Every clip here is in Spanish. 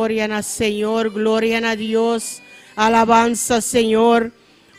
Gloria al Señor, gloria a Dios, alabanza Señor.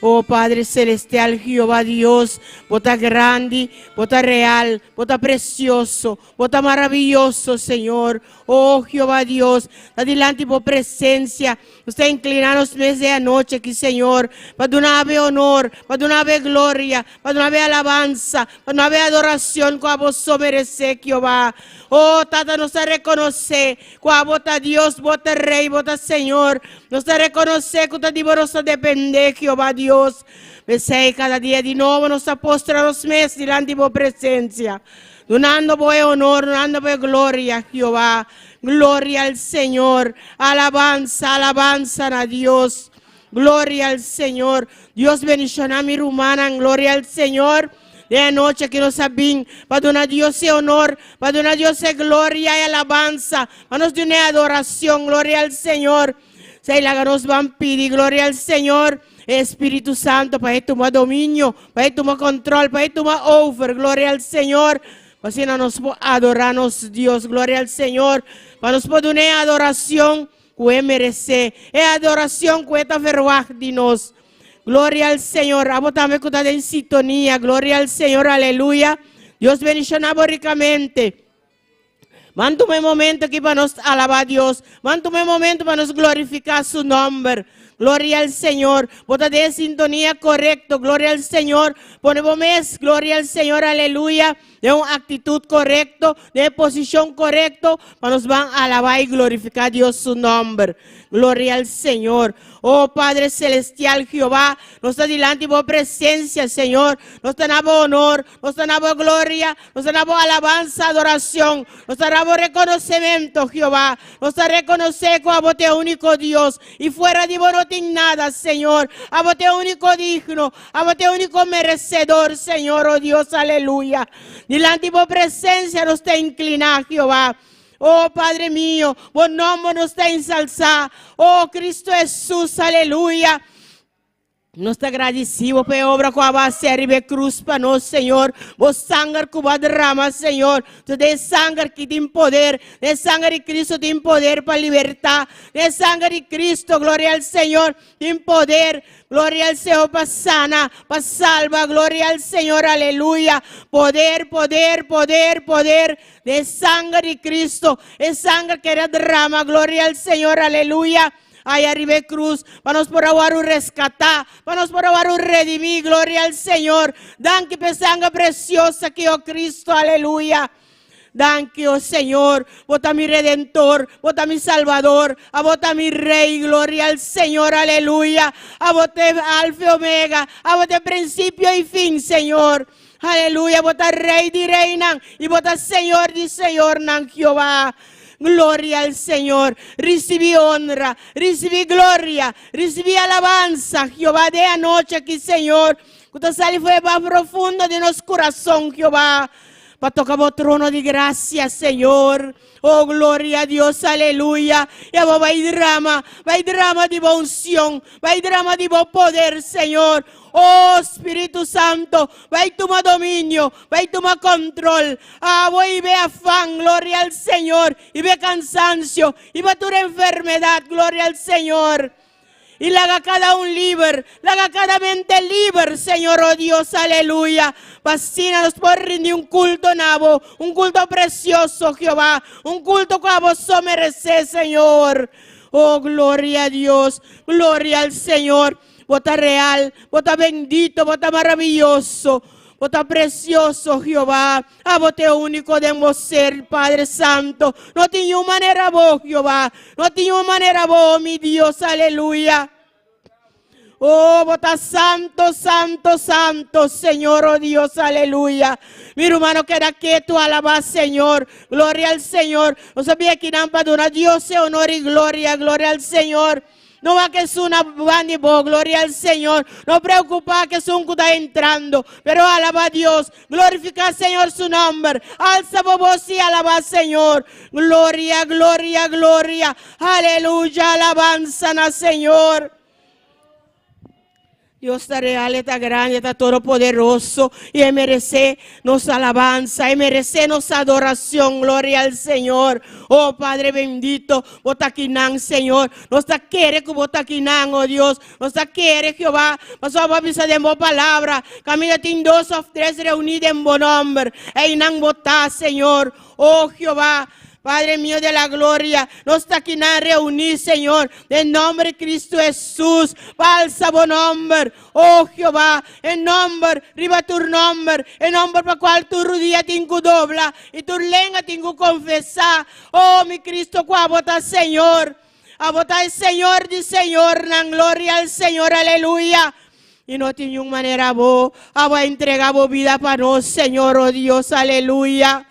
Oh Padre Celestial, Jehová Dios, vota grande, vota real, vota precioso, vota maravilloso, Señor. Oh Jehová Dios, adelante por presencia. Usted inclinanos desde anoche aquí, Señor, para una vez honor, para una vez gloria, para una vez alabanza, para una vez adoración, que a vos merece, Jehová. Oh, Tata, nos reconoce, que vota Dios, vota Rey, vota Señor. Nos reconoce que usted nos depende, Jehová Dios. Besei cada día de nuevo, nos postra los meses delante de tu presencia. Donando por honor, donando por gloria, Jehová. Gloria al Señor. Alabanza, alabanza a Dios. Gloria al Señor. Dios bendición a mi rumana, gloria al Señor. De noche que nos sabín, para donar a Dios honor, para donar a Dios gloria y alabanza, para nos dar adoración, gloria al Señor. Se la nos van a pedir, gloria al Señor. Espíritu Santo, para que toma dominio, para que toma control, para que toma over, gloria al Señor. Para que nos adorarnos Dios, gloria al Señor. Para nos poder dar adoración que merece, adoración que está vergüenza de nos. Gloria al Señor. Amo también que está en sintonía. Gloria al Señor. Aleluya. Dios bendicioná ricamente. Mándame un momento aquí para nos alabar a Dios. Mándame un momento para nos glorificar su nombre. Gloria al Señor. Bota de sintonía correcto. Gloria al Señor. Ponemos mes. Gloria al Señor. Aleluya. De una actitud correcta. De posición correcta. Para nos van a alabar y glorificar a Dios su nombre. Gloria al Señor. Oh Padre Celestial Jehová, nos está delante por presencia, Señor. Nos damos honor, nos damos gloria, nos damos alabanza, adoración, nos damos reconocimiento, Jehová. Nos reconocer que a vos es único Dios y fuera de vos no tiene nada, Señor. A vos es único digno, a vos es único merecedor, Señor, oh Dios, aleluya. Delante por presencia nos está inclinado, Jehová. Oh Padre mío, vos nombre nos está ensalzado. Oh Cristo Jesús, aleluya. Nos está agradecido por la obra que va a hacer y cruz para nosotros, Señor. Vos sangre que va a derramar, Señor. De sangre que tiene poder. De sangre de Cristo tiene poder para libertad. De sangre de Cristo, gloria al Señor, tiene poder. Gloria al Señor para sana, para salva. Gloria al Señor, aleluya. Poder, poder, poder, poder. De sangre de Cristo. Es sangre que derrama. Gloria al Señor, aleluya. Ahí arriba cruz, para nos por avoir un rescatar, para nos por avoir un redimir, gloria al Señor. Danke por sangre preciosa que oh Cristo, aleluya. Danke, oh Señor, vota mi redentor, vota mi salvador, a vota mi rey, gloria al Señor, aleluya. A vota alfa y omega, a vota principio y fin, Señor. Aleluya, vota rey de reina y vota Señor de Señor, nan Jehová. Gloria al Señor, recibí honra, recibí gloria, recibí alabanza, Jehová, de anoche aquí, Señor. Que sale fue más profundo de nuestro corazón, Jehová. para tocar o trono de gracia, Señor. Oh, gloria a Dios, aleluya. Y va a ir drama de unción, va a ir drama de poder, Señor. Oh, Espíritu Santo, va a tomar dominio, va a tomar control. Voy a ver afán, gloria al Señor. Y ve cansancio, y va a tu enfermedad, gloria al Señor. Y la haga cada un libre, la haga cada mente libre, Señor, oh Dios, aleluya. Vacínanos por rendir un culto nabo, un culto precioso, Jehová, un culto que a vos mereces, Señor. Oh, gloria a Dios, gloria al Señor. Vota real, vota bendito, vota maravilloso, vota precioso, Jehová. A vote único debemos ser, Padre Santo. No tiene manera vos, Jehová. No tiene manera vos, mi Dios, aleluya. Oh, vota santo, santo, santo, Señor, oh Dios, aleluya. Mi hermano, queda quieto, alaba, Señor. Gloria al Señor. No sabía que nada para donar Dios sea honor y gloria, gloria al Señor. No va que es una vanidad, gloria al Señor. No preocupa que es un que está entrando, pero alaba a Dios. Glorifica al Señor su nombre. Alza voz y alaba al Señor. Gloria, gloria, gloria. Aleluya, alabanza al Señor. Dios está real, está grande, está todopoderoso y merece nos alabanza, y merece nos adoración, gloria al Señor. Oh Padre bendito, botaquinán, Señor, nos quiere que botaquinán, oh Dios, nos quiere Jehová, pasó a avisar de mi palabra, camina en 2 o 3 reunidos en buen nombre, e inán botar, Señor, oh Jehová. Padre mío de la gloria, nos está aquí a reunir, Señor, en nombre de Cristo Jesús, falsa buen nombre, oh Jehová, en nombre, riba tu nombre, en nombre para cual tu rodilla tengo dobla y tu lengua tengo confesar, oh mi Cristo, cuá vota, Señor, a votar el Señor, di Señor, la gloria al Señor, aleluya. Y no tiene una manera vos, a entregar vos vida para nos, Señor, oh Dios, aleluya.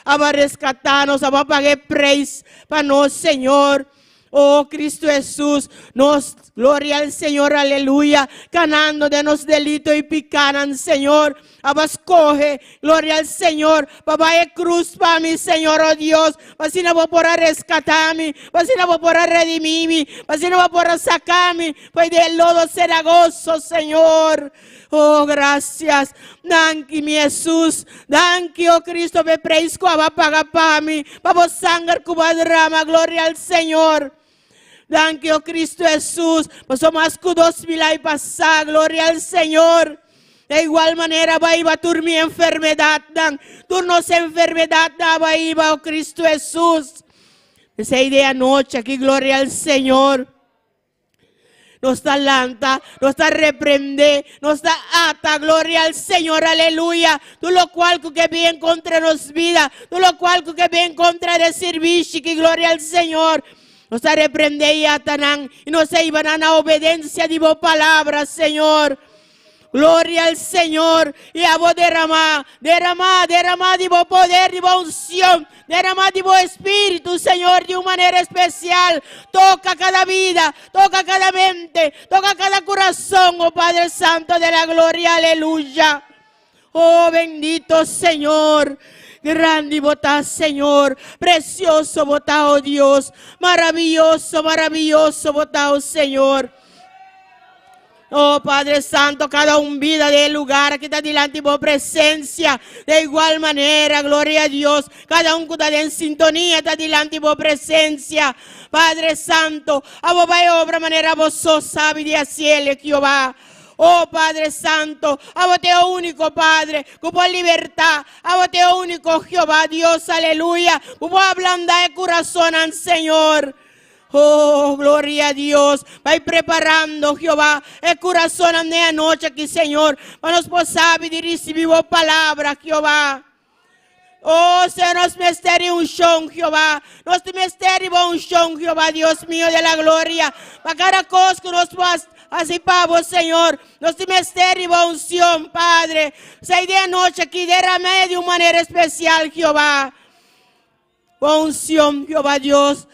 A rescatarnos, a pagar precio para nos, Señor. Oh Cristo Jesús, nos gloria al Señor, aleluya. Ganando de nos delitos y picaran, Señor. Abascoge, gloria al Señor. Papá es cruz para mí, Señor, oh Dios. Así no voy a poder rescatarme, así no voy a poder redimirme, así no voy a poder sacarme, pues del lodo será gozo, Señor. Oh, gracias. Danke, mi Jesús. Danke, oh Cristo, me preisco a pagar para mí. Vamos sangre cuba drama, gloria al Señor. Danke, oh Cristo Jesús. Pues somos 2000 años pasar, gloria al Señor. De igual manera va a ir a tu mi enfermedad, dan. Turnos enfermedad, va a ir, oh Cristo Jesús. Esa idea noche aquí, gloria al Señor. Nos talanta, nos reprende, nos da ata, gloria al Señor, aleluya. Tú lo cual que bien contra nos vida, tú lo cual que bien contra de servicio, que gloria al Señor. Nos reprende y atanán, y nos iban a obediencia de vos palabras, Señor. Gloria al Señor. Y a vos derramar de vos poder, de vos unción, derramar de vos espíritu, Señor, de una manera especial. Toca cada vida, toca cada mente, toca cada corazón, oh Padre Santo de la gloria, aleluya. Oh bendito Señor. Grande votá, Señor, precioso votá, oh Dios, maravilloso, maravilloso votá, oh Señor. Oh Padre Santo, cada un vida del lugar que está delante de tu presencia. De igual manera, gloria a Dios. Cada un que está en sintonía está delante de tu presencia. Padre Santo, a vos va a obra manera vos sos sabio de hacerle, Jehová. Oh Padre Santo, a vos te único Padre, que por libertad, a vos te único Jehová, Dios, aleluya. Que por ablandar el corazón al Señor. Oh, gloria a Dios. Va preparando, Jehová, el corazón de anoche aquí, Señor. Para nos posar y recibir palabra, Jehová. Oh, Señor, nos misterio un shon, Jehová. Nos misterio un shon, Jehová, Dios mío de la gloria. Para cada cosa que nos puedas así, Pablo, Señor. Nos misterio unción, Padre. Sei de anoche aquí, derramé de una manera especial, Jehová. Unción, Jehová, Dios.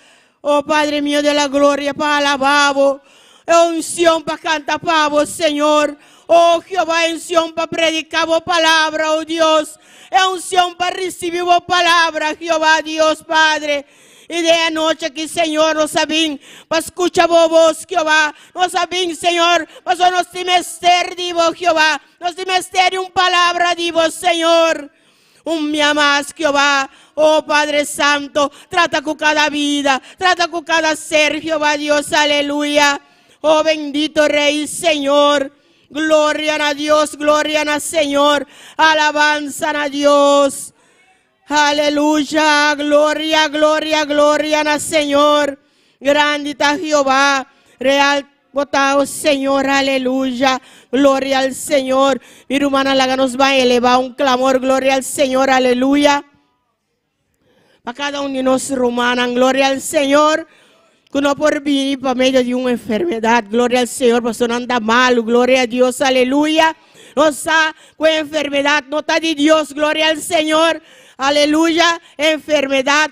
Oh Padre mío de la gloria, para alabado. É unção para cantar para vos, Senhor. Oh Jeová, é unção para predicar a palavra, oh Deus. É unção para receber a palavra, Jeová, Deus Padre. E de noite aqui, Senhor, nós sabemos, para escutar a voz, Jeová. Nós sabemos, Senhor, mas nós temos mistério de vos, Jeová. Nós temos mistério, palavra de vos, Senhor. Minha mais, Jeová. Oh Padre Santo, trata com cada vida, trata com cada ser, Jeová, Deus, aleluia. Oh bendito Rei, Senhor. Gloria a Dios, gloria a Señor, alabanza a Dios, aleluya, gloria, gloria, gloria a Señor, grande está Jehová, real votado Señor, aleluya, gloria al Señor. Mi hermana Laga nos va a elevar un clamor, gloria al Señor, aleluya. Para cada uno de nosotros, hermanos, gloria al Señor. Que no por venir para medio de una enfermedad, gloria al Señor, pues no anda mal, gloria a Dios, aleluya. No está con enfermedad, no está de Dios, gloria al Señor, aleluya. Enfermedad,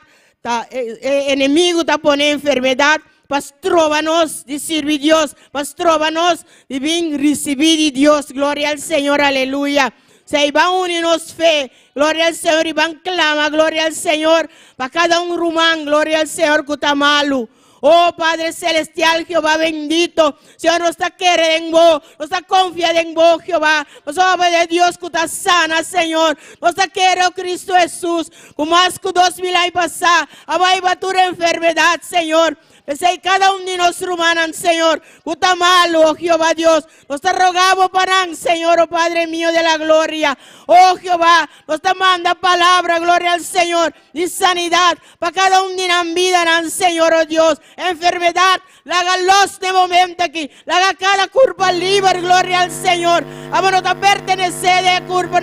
enemigo está poniendo enfermedad, pues tróvanos de servir Dios, pues tróvanos de bien recibir de Dios, gloria al Señor, aleluya. Se van a unirnos fe, gloria al Señor, y van a clamar, gloria al Señor, para cada un rumán, gloria al Señor, que está malo. Oh Padre Celestial, Jehová bendito, Señor, nos está queriendo en vos, nos está confiando en vos, Jehová. Nos obra de Dios que está sana, Señor. Nos está queriendo Cristo Jesús, como más que 2000 años pasados, a tu enfermedad, Señor. Pensé cada uno de nosotros, hermanos, Señor, que está malo, oh Jehová Dios. Nos está rogando para Señor, oh Padre mío de la gloria. Oh Jehová, nos está manda palabra, gloria al Señor, y sanidad para cada uno de la vida, Señor, oh Dios. Enfermedad, la haga los de momento aquí, la haga cada curva libre, gloria al Señor. Vamos a pertenecer de curva,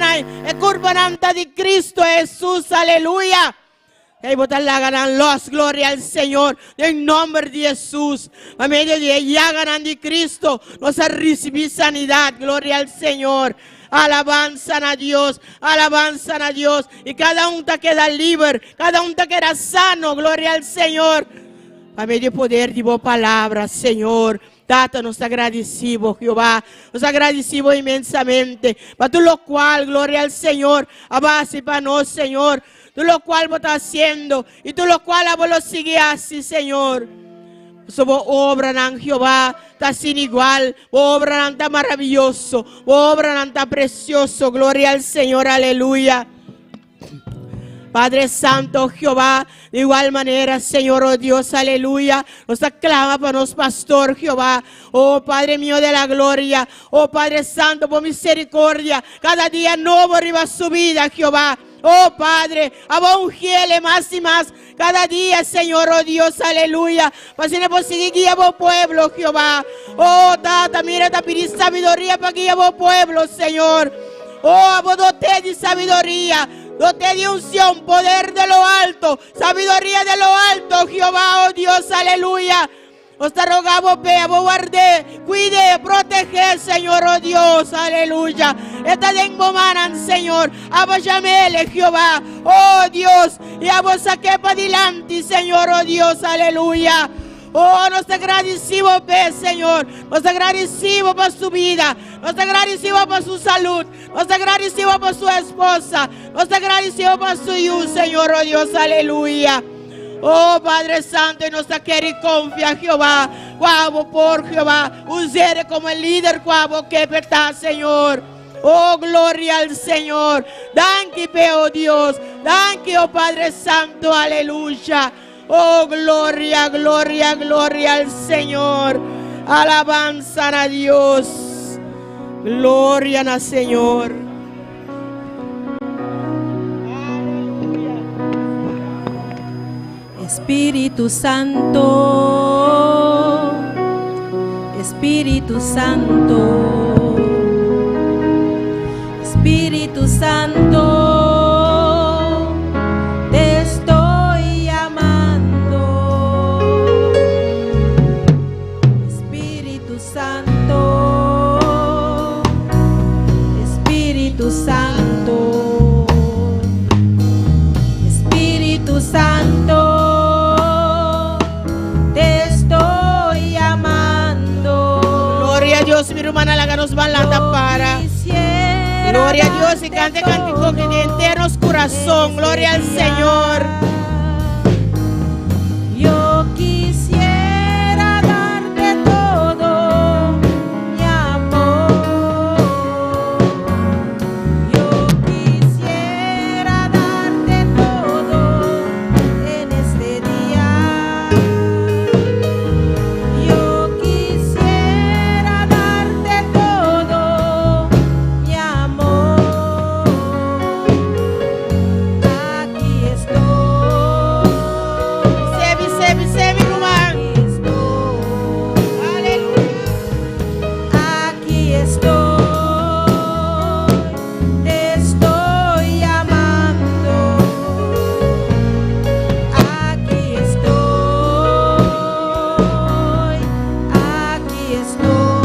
de Cristo Jesús, aleluya. Y botar la ganan los, gloria al Señor, en nombre de Jesús. A medio de ella ganan de Cristo, nos ha recibido sanidad, gloria al Señor. Alabanza a Dios, alabanza a Dios. Y cada uno te queda libre, cada uno te queda sano, gloria al Señor. A medio poder de vos palabra, Señor. Tata, nos agradecemos, Jehová, nos agradecemos inmensamente. Para todo lo cual, gloria al Señor, a base para nosotros, Señor. Tú lo cual vos estás haciendo y tú lo cual vos lo sigues así, Señor. Vos obra en Jehová, está sin igual, vos obra tan maravilloso, vos obra tan precioso, gloria al Señor, aleluya. Padre Santo, Jehová, de igual manera, Señor, oh Dios, aleluya, nos aclama para nos, Pastor, Jehová, oh Padre mío de la gloria, oh Padre Santo, por misericordia, cada día nuevo arriba su vida, Jehová. Oh Padre, a ungirle más y más cada día, Señor, oh Dios, aleluya. Para si no posible guía a vos pueblo, Jehová. Oh, tata, mira, te pedí sabiduría para guiar a vos pueblo, Señor. Oh, a vos doté de sabiduría, doté de unción, poder de lo alto, sabiduría de lo alto, Jehová, oh Dios, aleluya. Os te rogamos, vea, vos guarde, cuide, protege, Señor, oh Dios, aleluya. Esta lengua manan, Señor, a vos llamele, Jehová, oh Dios, y a vos saque para adelante, Señor, oh Dios, aleluya. Oh, nos agradecemos, Señor, nos agradecemos por su vida, nos agradecemos por su salud, nos agradecemos por su esposa, nos agradecemos por su hijo, Señor, oh Dios, aleluya. Oh Padre Santo, y nos quiere confiar, Jehová, guavo por Jehová, usted como el líder, guavo que está, Señor. Oh, gloria al Señor. Danke, oh Dios. Danke, oh Padre Santo, aleluya. Oh, gloria, gloria, gloria al Señor. Alabanza a Dios. Gloria al Señor. Espíritu Santo, Espíritu Santo, Espíritu Santo, te estoy llamando. Espíritu Santo, Espíritu Santo, Espíritu Santo. Te estoy llamando. Dios, mi hermana, la nos balanta para. Quisiera Gloria a Dios y darte cante cántico que de enteros corazón. Gloria al Señor. Yo quisiera darte todo, mi amor. Yo quisiera darte todo en este día. Yo quisiera darte todo, mi amor. Aquí estoy. Dice mi hermana. Aquí estoy. Aleluya. Aquí estoy, te estoy amando. Aquí estoy, aquí estoy,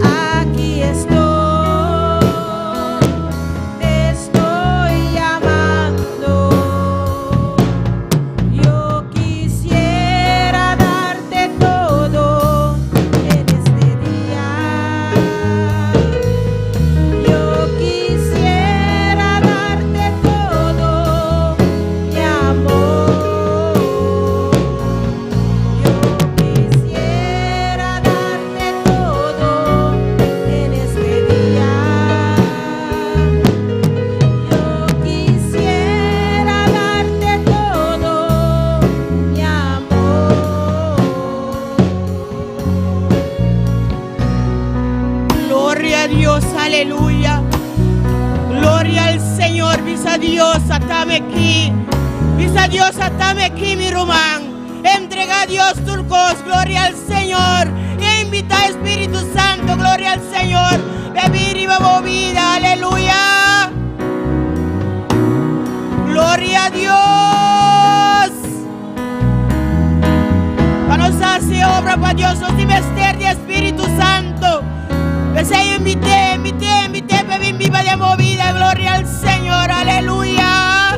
aquí estoy, te estoy amando. Yo quisiera darte todo en este día. Yo quisiera darte todo, mi amor. Yo quisiera darte todo en este día. Yo quisiera darte todo, mi amor. Gloria a Dios, aleluya. Gloria al Señor, visa Dios, atame aquí. Visa Dios, atame aquí, mi román. Entrega a Dios turcos, gloria al Señor. E invita a Espíritu Santo, gloria al Señor. Bebir y bebo vida, aleluya. Gloria a Dios. Para nos hace obra para Dios, nos invester de Espíritu Santo. Besé, invité, bebí viva de movida, gloria al Señor, aleluya.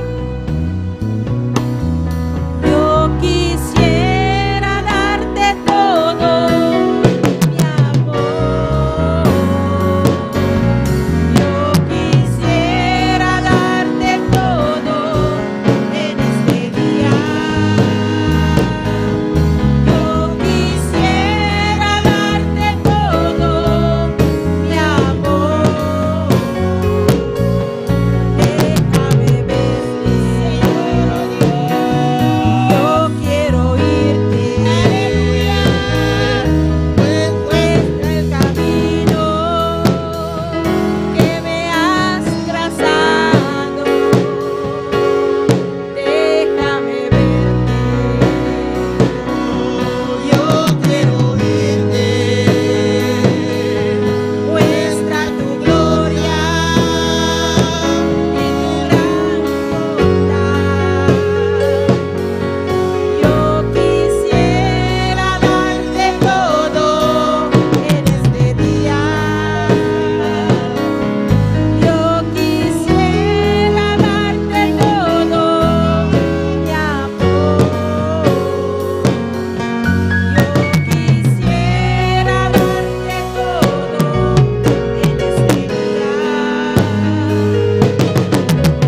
Yo quisiera darte todo, mi amor. Yo quisiera darte todo en este día. Yo quisiera darte todo, mi amor. Déjame verte. Yo quiero irte. Muestra el camino que me has trazado. Déjame verte. Yo quiero irte. Muestra tu gloria y tu gran bondad. Yo quisiera darte todo en este día. Yo quisiera darte todo, mi amor. Yo quisiera darte todo en este día.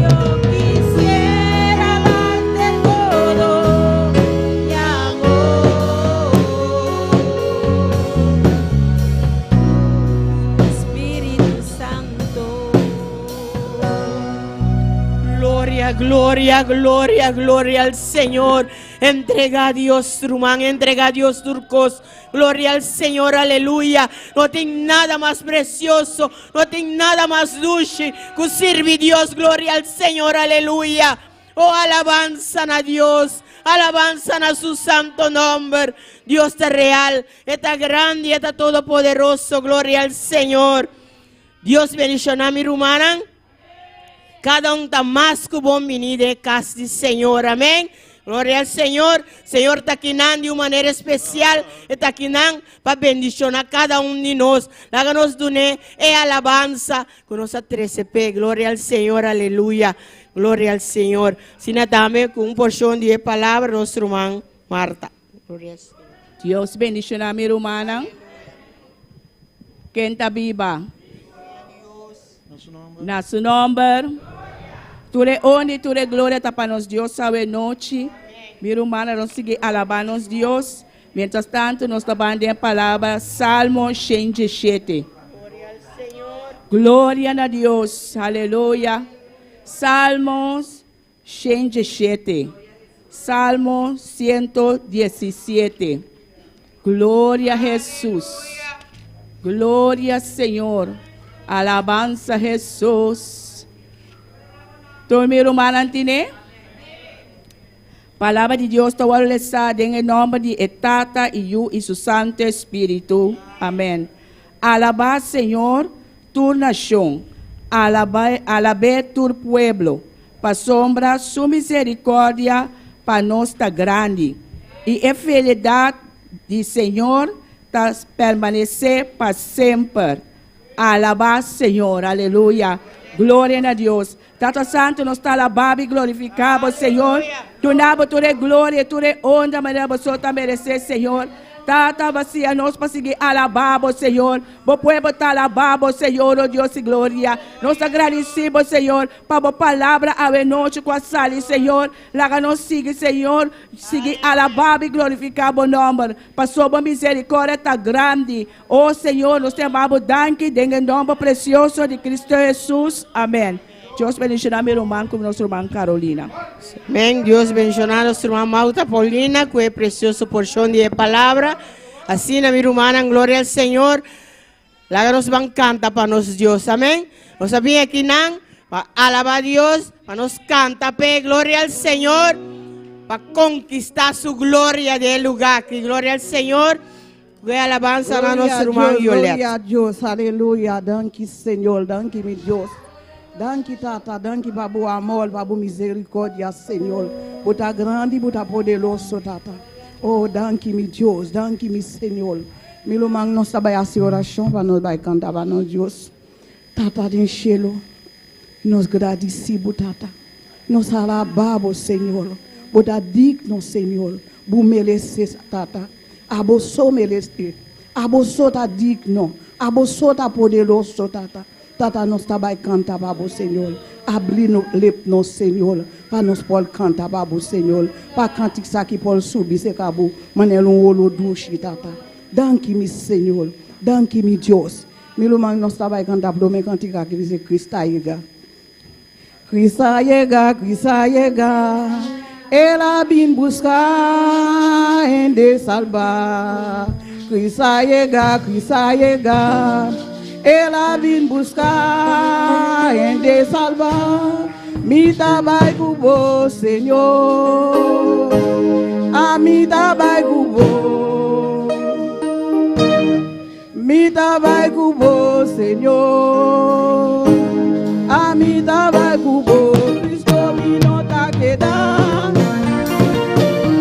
Yo quisiera darte todo, mi amor. Espíritu Santo. Gloria, gloria, gloria, gloria al Señor. Entrega a Dios, Rumán, entrega a Dios, turcos. Gloria al Señor, aleluya. No tiene nada más precioso, no tiene nada más dulce que servir Dios. Gloria al Señor, aleluya. Oh, alabanza a Dios, alabanza a su santo nombre. Dios está real, está grande, está todopoderoso. Gloria al Señor. Dios bendiga a mi rumana. Cada un está más que bom venir de casa del Señor. Amén. Gloria al Señor. Señor está aquí de una manera especial. Está aquí para bendicionar a cada uno de nosotros. Háganos donar alabanza con nuestra 13P. Gloria al Señor. Aleluya. Gloria al Señor. Sin dame con un porción de palabra nuestro hermano Marta. Gloria al Señor. Dios bendicionar mi hermana. Quem está viva? Na su nombre. Ture honra e ture glória tá para nós Deus essa noite. Mi hermana, nós seguir alabando Deus. Mientras tanto, nós trabalhamos em palavra Salmo 107. Glória a Deus. Aleluia. Salmos 107. Salmo 117. Glória a Jesus. Glória, Senhor. Alabanza, Jesus. Todo mi hermano antine. Palavra de Deus está valorada em nome de Tata e eu e su Santo Espírito. Amém. Alaba, Senhor, tu nação. Alabé tu pueblo. Pa sombra, su misericórdia para nós está grande. E a fidelidade do Senhor está permanecer para sempre. Alaba, Senhor. Aleluia. Glória a Deus. Tata Santo, nós está alabado e glorificado, Senhor. Tu nabo, tu glória, tu honra, mas nós só merecer, Senhor. Tata, vacia, nós para seguir alabado, Senhor. O povo está alabado, Senhor, oh Deus e glória. Nós agradecemos, Senhor, para a palavra a noite com a sala, Senhor. Lá nós siga, Senhor, seguir alabado e glorificado o nome. Para sua misericórdia está grande. Oh, Senhor, nós te amamos, danke, em nome precioso de Cristo Jesus. Amém. Deus bendicionar meu irmão como nossa irmã Carolina. Amém. Deus bendicionar nossa irmã Mauta Paulina, que é precioso porção de palavra. Assim, minha irmã, glória ao Senhor. Lá nos van canta para nós Deus. Amém. Nós sabemos aqui não, para alabar a Deus, para nos canta, glória ao Senhor, para conquistar su glória del lugar. Que glória ao Senhor. Que alabanza a nossa irmã Violeta. Glória a Deus, aleluia. Danke, Senhor, danke, meu Deus. Danke, Tata, danke, babu amor, babu misericórdia, Senhor. Bota grande, bota poderoso, Tata. Oh, danke, meu Deus, danke, meu Senhor. Meu irmão, nós trabalhamos essa oração para nós cantar para nós, Deus. Tata, de cielo, nós agradecemos, Tata. Nós alabamos, Senhor. Bota digno, Senhor. Bu merecer, Tata. Abosso merecer. Abosso tá digno. Abosso tá poderoso, Tata. Tata, nós trabalhamos cantar para o Senhor. Abrir nos Senhor. Para nós pode cantar para o Senhor. Para cantar isso aqui pode subir, se acabou. Manelo um olo duche, Tata. Danke, meu Senhor. Danke, meu Deus. Meu irmão, nós trabalhamos cantar para o meu cantiga que diz Cristo chega. Cristo chega, Cristo chega. Ela vem buscar e de salvar. Cristo chega, Cristo chega. Ela vem buscar e de salvar. Me trabalha com você, Senhor. A me trabalha com você. Me trabalha com você, Senhor. A me trabalha com você. Cristo me não tá quedando.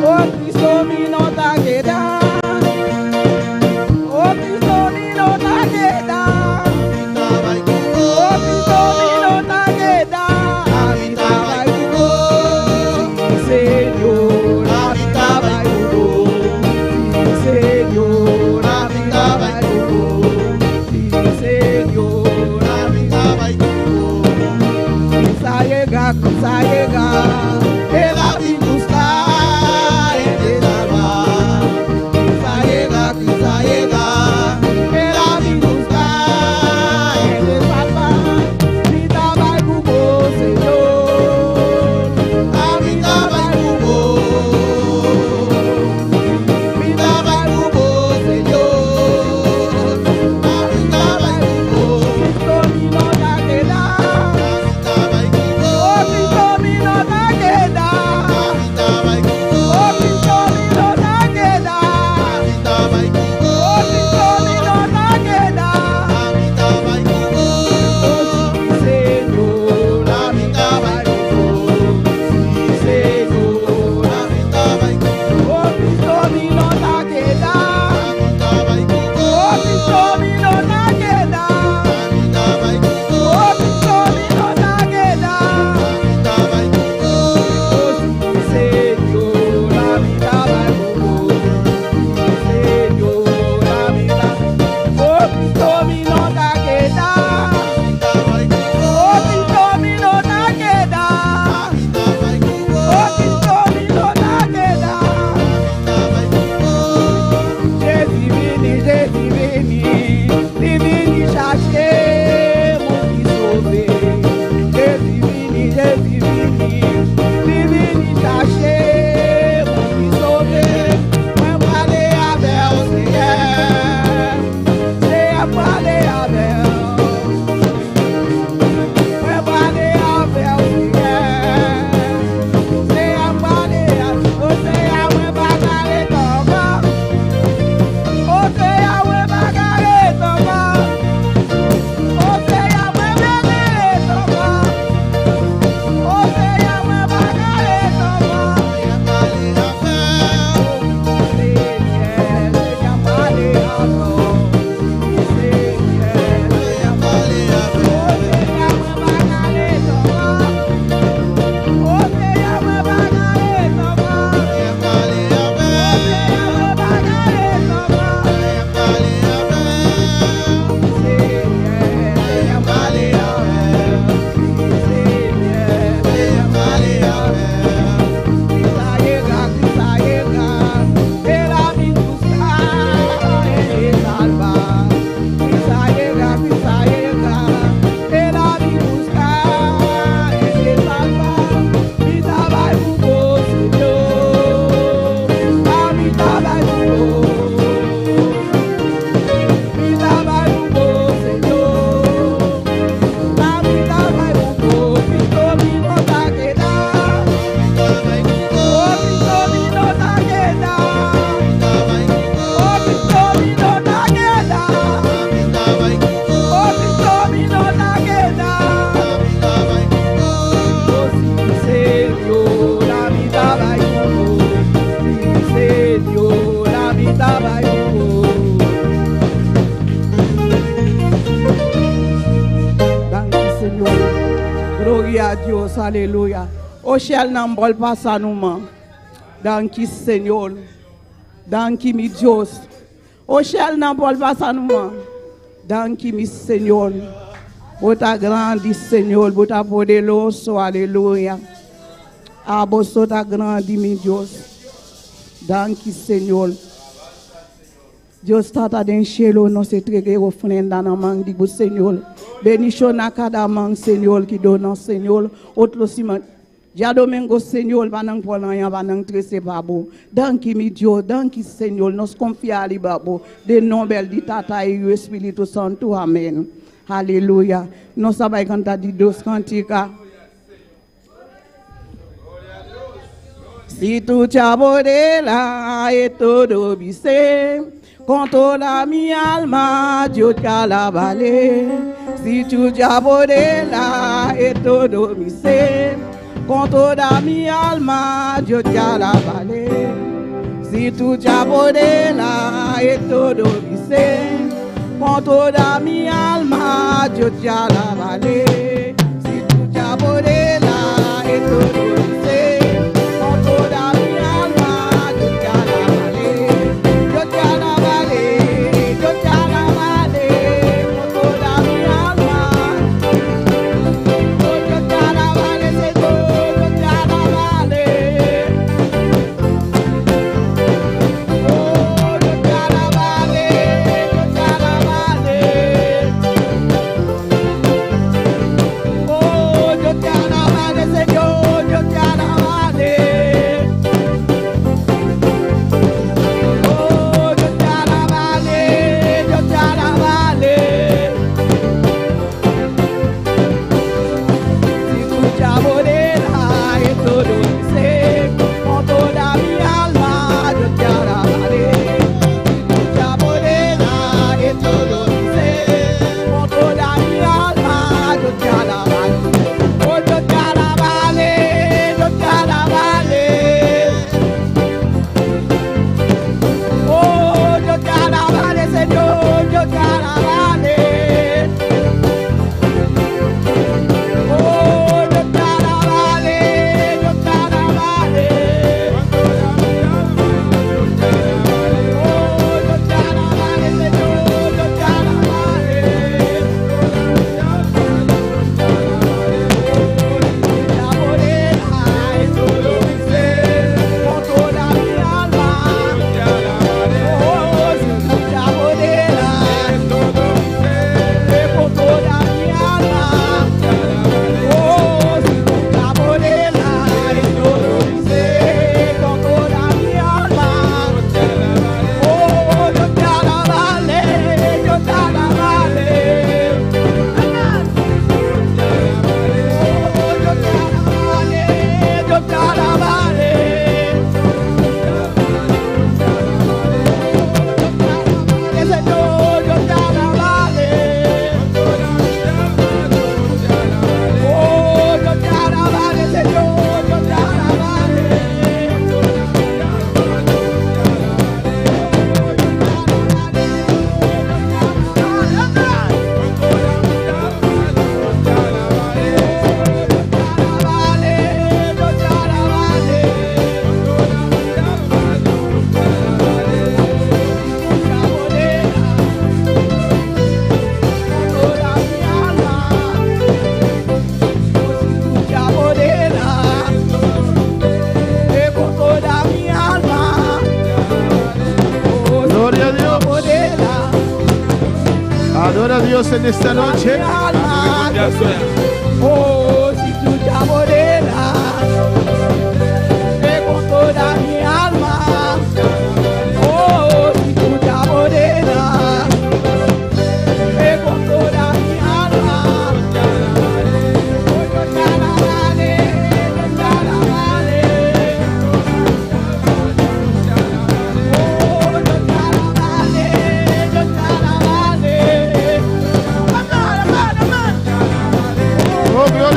Oh, Cristo me não tá quedando. Oh, Cristo me não tá quedando. Saya Dios, aleluya. Oshel nan bol pasa nou man. Danki Seigneur. Danki mi Dios. Oshel nan bol pasa nou man. Danki mi Seigneur. Bota grandi Seigneur, bota poderoso, aleluya. Aboso ta grandi mi Dios. Danki Seigneur. Dios tata den cielo nos entregue ofrenda na mang di bu Seigneur. Bendición a cada man Seigneur qui donne Seigneur. Otro siman. Ya domingo Seigneur banang polanya banang trese babo. Danki mi Dios, danki Seigneur. Nos confiali babo. De nombel di tata e Espíritu Santo. Amen. Aleluya. Nos sabay cantar di dos cantica. Si tu te aborela e todo vise, con toda mi alma yo te alabaré. Si tu te aborela e todo mi ser, con toda mi alma yo te alabaré. Si tu te aborela e todo mi ser, con toda mi alma yo te alabaré. Si tu te aborela e todo mi ser, con toda mi alma yo te alabaré. Yo te alabaré, yo te alabaré, con toda mi alma. Yo te alabaré, Señor, yo te alabaré. Oh, yo te alabaré, yo te alabaré. Oh, yo te alabaré, Señor, yo te alabaré. Oh, yo te alabaré, yo te alabaré. Si tu te aborderas y todo mi ser, con toda mi alma yo te alabaré. Si tu te aborderas y todo mi ser, con toda mi alma yo te alabaré. Oh, yo te alabaré, yo te alabaré. Oh, yo te alabaré, Señor, yo te alabaré. Oh, yo te alabaré, yo te alabaré. Oh, yo te alabaré, Señor, yo te alabaré. Te abordarás en todo mi ser, con toda mi alma. Oh, si tú te abordarás en todo mi ser, con toda mi alma. Oh, si tú te abordarás en todo mi ser, con toda mi alma. Oh, yo te alabaré, yo te alabaré. Oh, yo te alabaré, yo te alabaré. Señor, yo te alabaré. Oh, yo te alabaré, Señor, yo te alabaré. Yo te Gloria a Dios. Adora a Dios en esta noche. Oh, si tú te aborderas con toda mi alma. Oh, si tú te aborderas con toda mi alma. Oh, yo te alabaré, yo te alabaré. Oh, yo te alabaré, yo te alabaré. Oh, gloria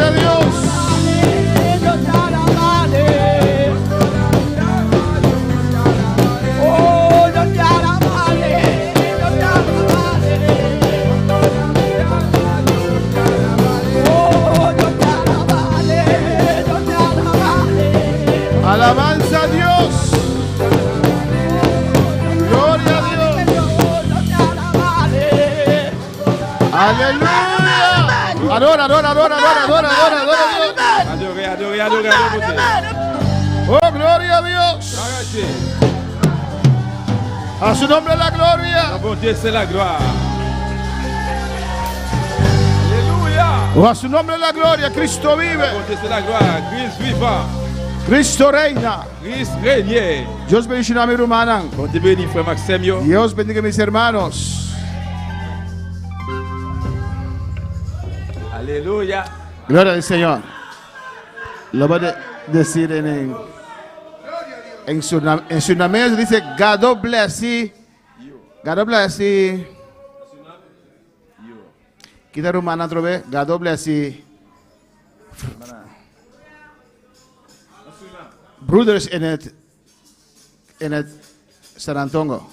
Alabanza a Dios. Gloria a Dios. Aleluya. Adora, adora, adora, adora, adora, adora, adora a Dios. Adorez, adorez, adorez, adorez. Oh, gloria a Dios. Arrêtez. A su nombre la gloria. La bonté, c'est la gloire. Alléluia. Oh, a su nombre la gloria. Cristo La vive. bonté, c'est la gloire. Christ vivant. Cristo reina. Christ règne. Dios bendiga a mi hermana. Bon Dieu béni, frère Maxime. Yo. Dios bendiga a mis hermanos. Alléluia. Gloria al Señor. Lo voy a decir en Surinamés dice God bless you. God bless you. Quita rumana otra vez. God bless you. Brothers in it San Antonio.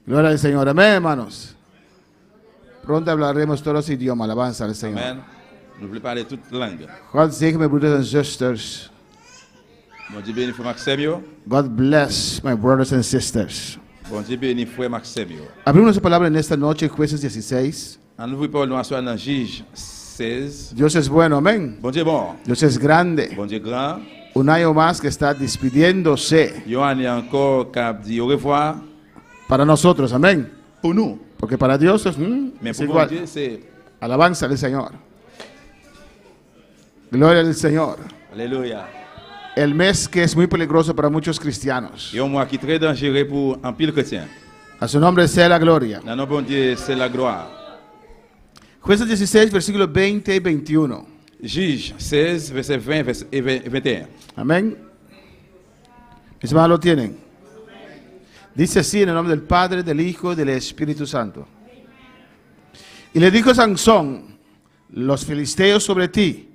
Gloria al Señor. Amén, hermanos. Pronto hablaremos todos los idiomas. Alabanza al Señor. Amen. Nous voulons parler toute langue. God save my brothers and sisters. Bon Dieu béni, frère Maxime. Yo. God bless my brothers and sisters. Bon Dieu béni, frère Maxime. Yo. Abrimos su palabra en esta noche, Jueces 16. En nous parlons nous asseoir dans Juge 16. Dios es bueno, amén. Bon Dieu bon. Dios es grande. Bon Dieu grand. Un año más que está despidiéndose Yo année encore cap dit au revoir para nosotros, amén. pour nous. Porque para Dios es Mais pour bon igual. Dieu, c'est Alabanza al Señor. Gloria al Señor. Alléluia. El mes que es muy peligroso para muchos cristianos. Et un mois qui est très dangereux pour un pile chrétien. A su nombre sea la gloria. Dans notre bon Dieu, c'est la gloire. Jueces 16, versículos 20 y 21. Juge 16, verset 20 et 21. Amén. Mis hermanos lo tienen. Dice así en el nombre del Padre, del Hijo y del Espíritu Santo. Y le dijo Sansón, los filisteos sobre ti.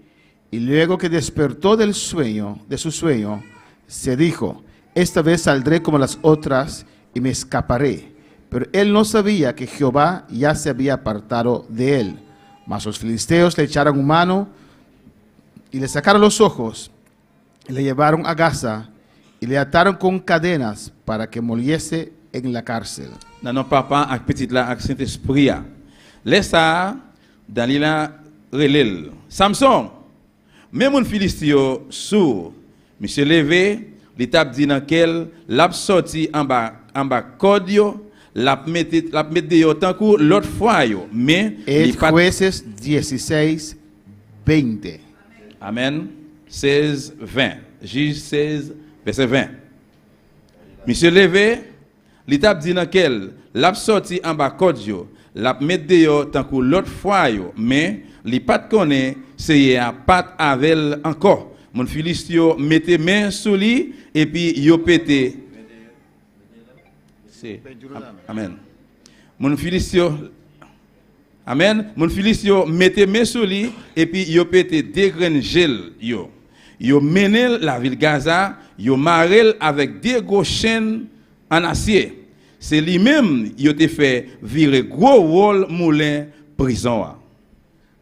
Y luego que despertó de su sueño, se dijo, esta vez saldré como las otras y me escaparé. Pero él no sabía que Jehová ya se había apartado de él. Mas los filisteos le echaron mano y le sacaron los ojos y le llevaron a Gaza y le ataron con cadenas para que muriese en la cárcel. Dans notre papa avec petite là avec Saint-Esprit. Laisse ça dans l'île relève. Samson, même un Philistin sourd, monsieur levé, l'étape dit dans quel l'a sorti en bas code yo, l'a mettre de tant que l'autre fois yo, mais Es Jueces 16, 20. Amen. 16, 20. Juge 16, verset 20. Monsieur levé, l'étape dit dans quel l'a sorti en bas code yo, l'a mettre de tant que l'autre fois yo, mais li pat connaît c'est a pat avec encore. Mon Philistin mettez main sous lui et puis yo pété. C'est Amen. Mon Philistin Amen. Mon Philistin mettez main sous lui et puis yo pété dégrangel yo. Yo mené la ville Gaza, yo marel avec des gros chaînes en acier. C'est lui-même yo te fait virer gros wall moulin prison.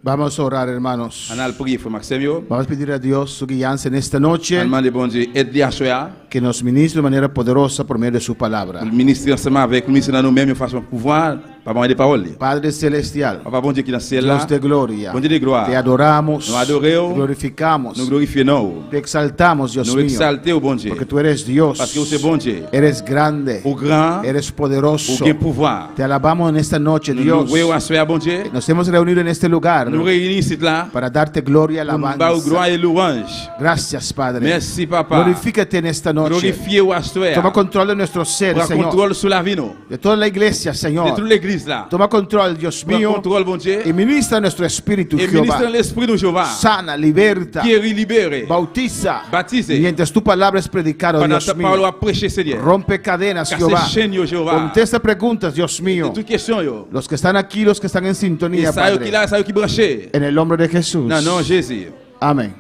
Vamos a orar, hermanos. On a le prier frère Maxime yo. Vamos a pedir a Dios su guianza en esta noche, On demande bon Dieu aide li à soya. que nos ministre de manera poderosa por medio de su palabra. Le ministre ensemble avec le ministre dans nous-mêmes de façon pouvoir, pas des paroles. Padre celestial, Papa bon Dieu qui dans le ciel là. Dios de gloria, Bon Dieu de gloire. te adoramos, Nous adorons, te glorificamos, nous glorifions, te exaltamos, Dios nous mío, exaltons au bon Dieu. porque tú eres Dios, Parce que vous êtes bon Dieu. eres grande, Au grand, eres au poderoso. grand pouvoir. Te alabamos en esta noche, Nous Dios. voyons à soya bon Dieu. Nos hemos reunido en este lugar Nous réunissons ici là. para darte gloria y Pour nous faire alabanza. gloire et louange. Gracias, Padre. Merci papa. Glorifícate en esta noche. Glorifiez ou à soya. Toma control de nuestro ser, Prends Señor. contrôle sur la vie nous. De toda la iglesia, De Señor. toute l'église là. Toma control, Dios Prends mío. contrôle bon Dieu. Y ministra nuestro espíritu, Et ministre Jehová. l'esprit de Jéhovah. Sana, liberta, Guéris, libéré. bautiza. Baptisé. Mientras tu palabra es predicada, Pendant Dios ta parole mío. à prêcher Seigneur. Rompe cadenas, Casse Jehová. chaînes yo Jéhovah. Contesta preguntas, Dios mío. Toute question yo. Los que están aquí, los que están en Et sintonía, ça yo qui Padre. là, ça yo qui branché. En el nombre de Jesús. Non, non, Jésus. Amén.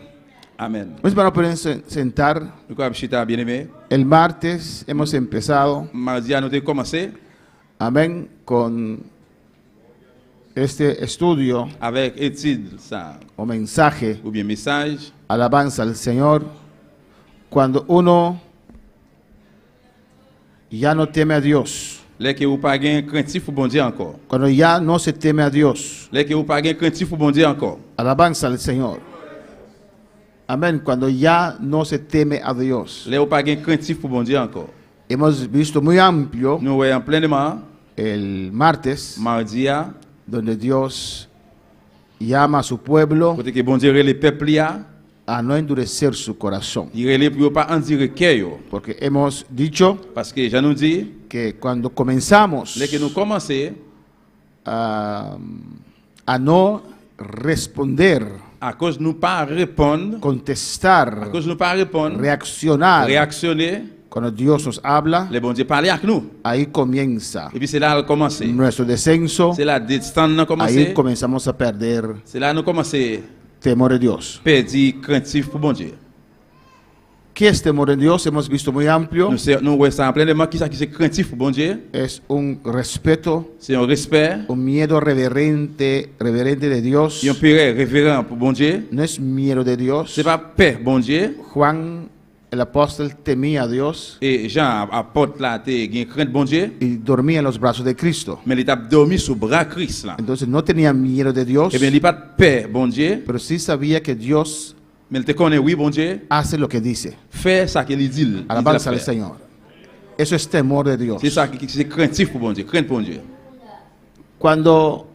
Amen. Mis hermanos pueden sentar. Nous comme chita bien aimé. El martes hemos empezado, Mardi nous avons commencé amén, con este estudio avec étude ça o mensaje, ou bien message, alabanza al Señor, cuando uno ya no teme a Dios, là que ou pas gain craintif pour bon Dieu encore. cuando ya no se teme a Dios, Là que ou pas gain craintif pour bon Dieu encore. alabanza al Señor. Amén, cuando ya no se teme a Dios. Là ou pas gain craintif pour bon Dieu encore. Hemos visto muy amplio Nous voyons pleinement el martes, mardi a donde Dios llama a su pueblo côté que bon Dieu les peuple ya, a no endurecer su corazón. il relève pour pas en dire cœur Porque hemos dicho parce que je nous dis que cuando comenzamos là que nous commencer a no responder, à cause nous pas répondre, à contestar, cause nous pas répondre, reaccionar, réactionner, cuando Dios nos habla, les bon Dieu parler avec nous. ahí comienza Et puis c'est là qu'on commence. nuestro descenso, C'est là distance nous ahí commencer. comenzamos a perder C'est là nous commencer temor de Dios. perdre craintif pour bon Dieu. ¿Qué es temor de Dios? Hemos visto muy amplio. Nous voyons ça en pleinement qui c'est craintif pour bon Dieu. Es un respeto, C'est un respect, un miedo reverente de Dios. un pire révérend pour bon Dieu. No es miedo de Dios. C'est pas peur bon Dieu. Juan, el apóstol, temía a Dios Et Jean apporte là te gain crainte bon Dieu, y dormía en los brazos de Cristo. mais il a dormi sous bras Christ là. Entonces no tenía miedo de Dios, Eh bien, il pas peur bon Dieu, pero sí sabía que Dios mais il te connaît oui bon Dieu, hace lo que dice. fait ça qu'il dit. Il Alabanza al fait. Señor. Eso es temor de Dios. C'est ça qui c'est craintif pour bon Dieu, crainte pour bon Dieu. Cuando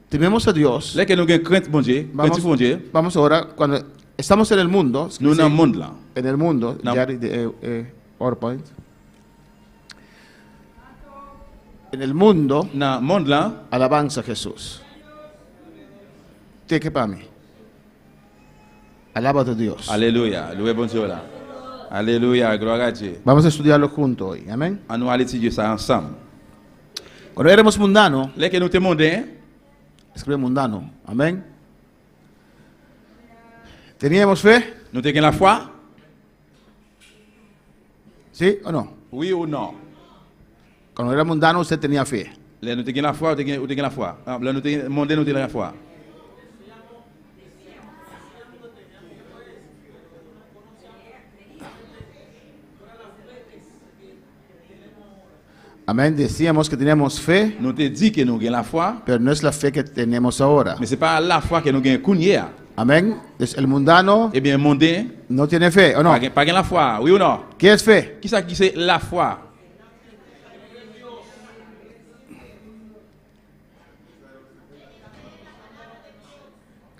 tememos a Dios, Là que nous gain crainte bon Dieu, craintif bon Dieu, vamos ahora, cuando estamos en el mundo, nous dans le monde là. en el mundo, No. ya PowerPoint. En el mundo, Dans le monde là, alabanza a Jesús. Take para mí. Alaba a Dios. alléluia, loué bon Dieu là. Alléluia, gloire à Dieu. Vamos a estudiarlo juntos hoy. Amén. On nous allons étudier ça ensemble. Cuando éramos mundanos, Là que nous te mondains, escribe mundano. Amén. ¿Teníamos fe? nous te gain la foi? ¿Sí o no? Oui ou non? Cuando era mundano, usted tenía fe. Là nous te gain la foi, ou te gain la foi. Là nous te mondains nous te la foi. Amén. Decíamos que teníamos fe, Nous te dit que nous gain la foi, pero no es la fe que tenemos ahora. mais c'est pas la foi que nous gain kounya. Amén. Entonces, el mundano Eh bien mondain no tiene fe, ¿o no? pas gain la foi, oui ou non? ¿Qué es fe? Qui ça qui c'est la foi?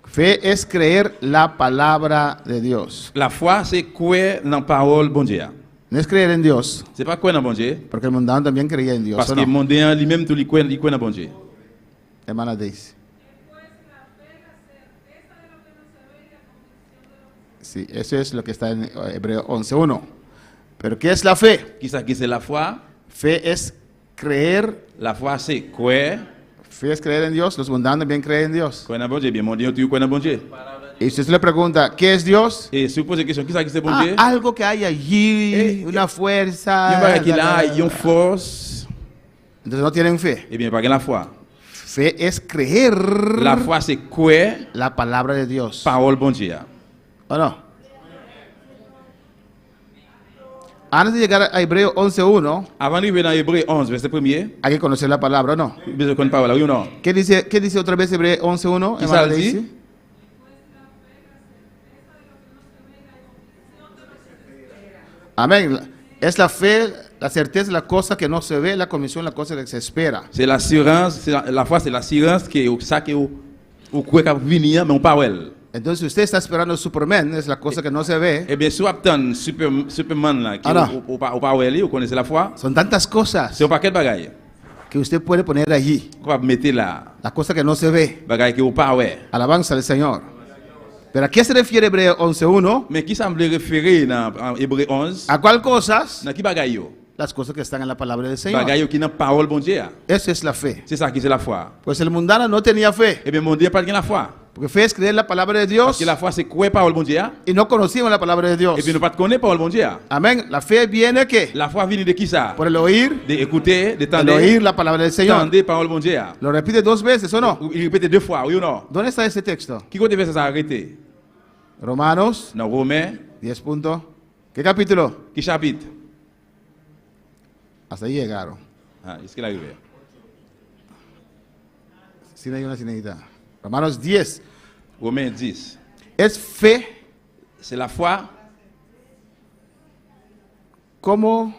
Fe es creer la palabra de Dios. La foi c'est croire dans parole bon Dieu. No es creer en Dios, C'est pas croire dans bon Dieu, porque el mundano también creía en Dios, parce ¿o que no? mondain lui-même tout lui croit dans bon Dieu. Hermana Daisy. Sí, eso es lo que está en Hebreo 11:1. Pero ¿qué es la fe? Qui ça qui c'est la foi? Fe es creer, La foi c'est croire en Dios. Los mundanos también creen en Dios. dans bon Dieu, bien mondain tu crois dans bon Dieu. Y si usted le pregunta, ¿qué es Dios? Et si vous posez la question, qui ça qui c'est bon Ah, Dieu? algo que hay allí, una Il y a fuerza. pas qui là, il y a une force. Entonces no tienen fe. Eh bien pas gain la foi. Fe es creer La foi c'est croire la palabra de Dios. parole bon Dieu. ¿O no? Antes de llegar a Hebreo 11:1, Avant d'arriver dans Hébreu 11 verset 1er, hay que conocer la palabra, ¿o no? besoin de parole, oui ou non? ¿Qué dice otra vez Hebreo 11:1? ¿Qué hermana ça dit? Daisy? Amén. Es la fe, la certeza de la cosa que no se ve, la convicción de la cosa que se espera. C'est l'assurance, la foi c'est l'assurance que ça que ou croit qu'a venir mais on pas wel. Entonces, si usted está esperando Superman, es la cosa que no se ve. Eh bien si vous attend Superman là qui Alors. ou pas wel, vous connaissez la foi? Son tantas cosas C'est un paquet de bagaille. que usted puede poner allí. Qu'on va mettre là, La cosa que no se ve. bagaille que ou pas ouais. Alabanza al Señor. ¿Pero a qué se refiere Hebreo 11:1? Mais qui semble référer dans Hébreu 11? ¿A cuál cosas? Dans qui bagaille yo? Las cosas que están en la palabra del Señor. Bagaille qui dans parole bon Dieu. Esa es la fe. C'est ça qui c'est la foi. Pues el mundano no tenía fe. Eh bien mon Dieu pas gain la foi. Porque fe es creer la palabra de Parce Dios que la foi c'est croire parole bon Dieu. y no conocimos la palabra de Dios. Et puis nous pas connaître parole bon Dieu. Amén. La fe viene que La foi vient de qui ça? por el oír, De écouter, de el tendre, oír la palabra del Señor. tendre parole bon Dieu. Lo repite 2 veces, ¿o no? Il répète 2 fois, oui ou non? ¿Dónde está ese texto? Qui côté verset ça arrêté? Romanos Dans Romains, 10 puntos. ¿Qué capítulo? qui chapitre? Hasta ahí llegaron. Ah, est-ce qu'il arrive? Sin hay una sinita. Romanos 10. Romains 10. Es fe C'est la foi. como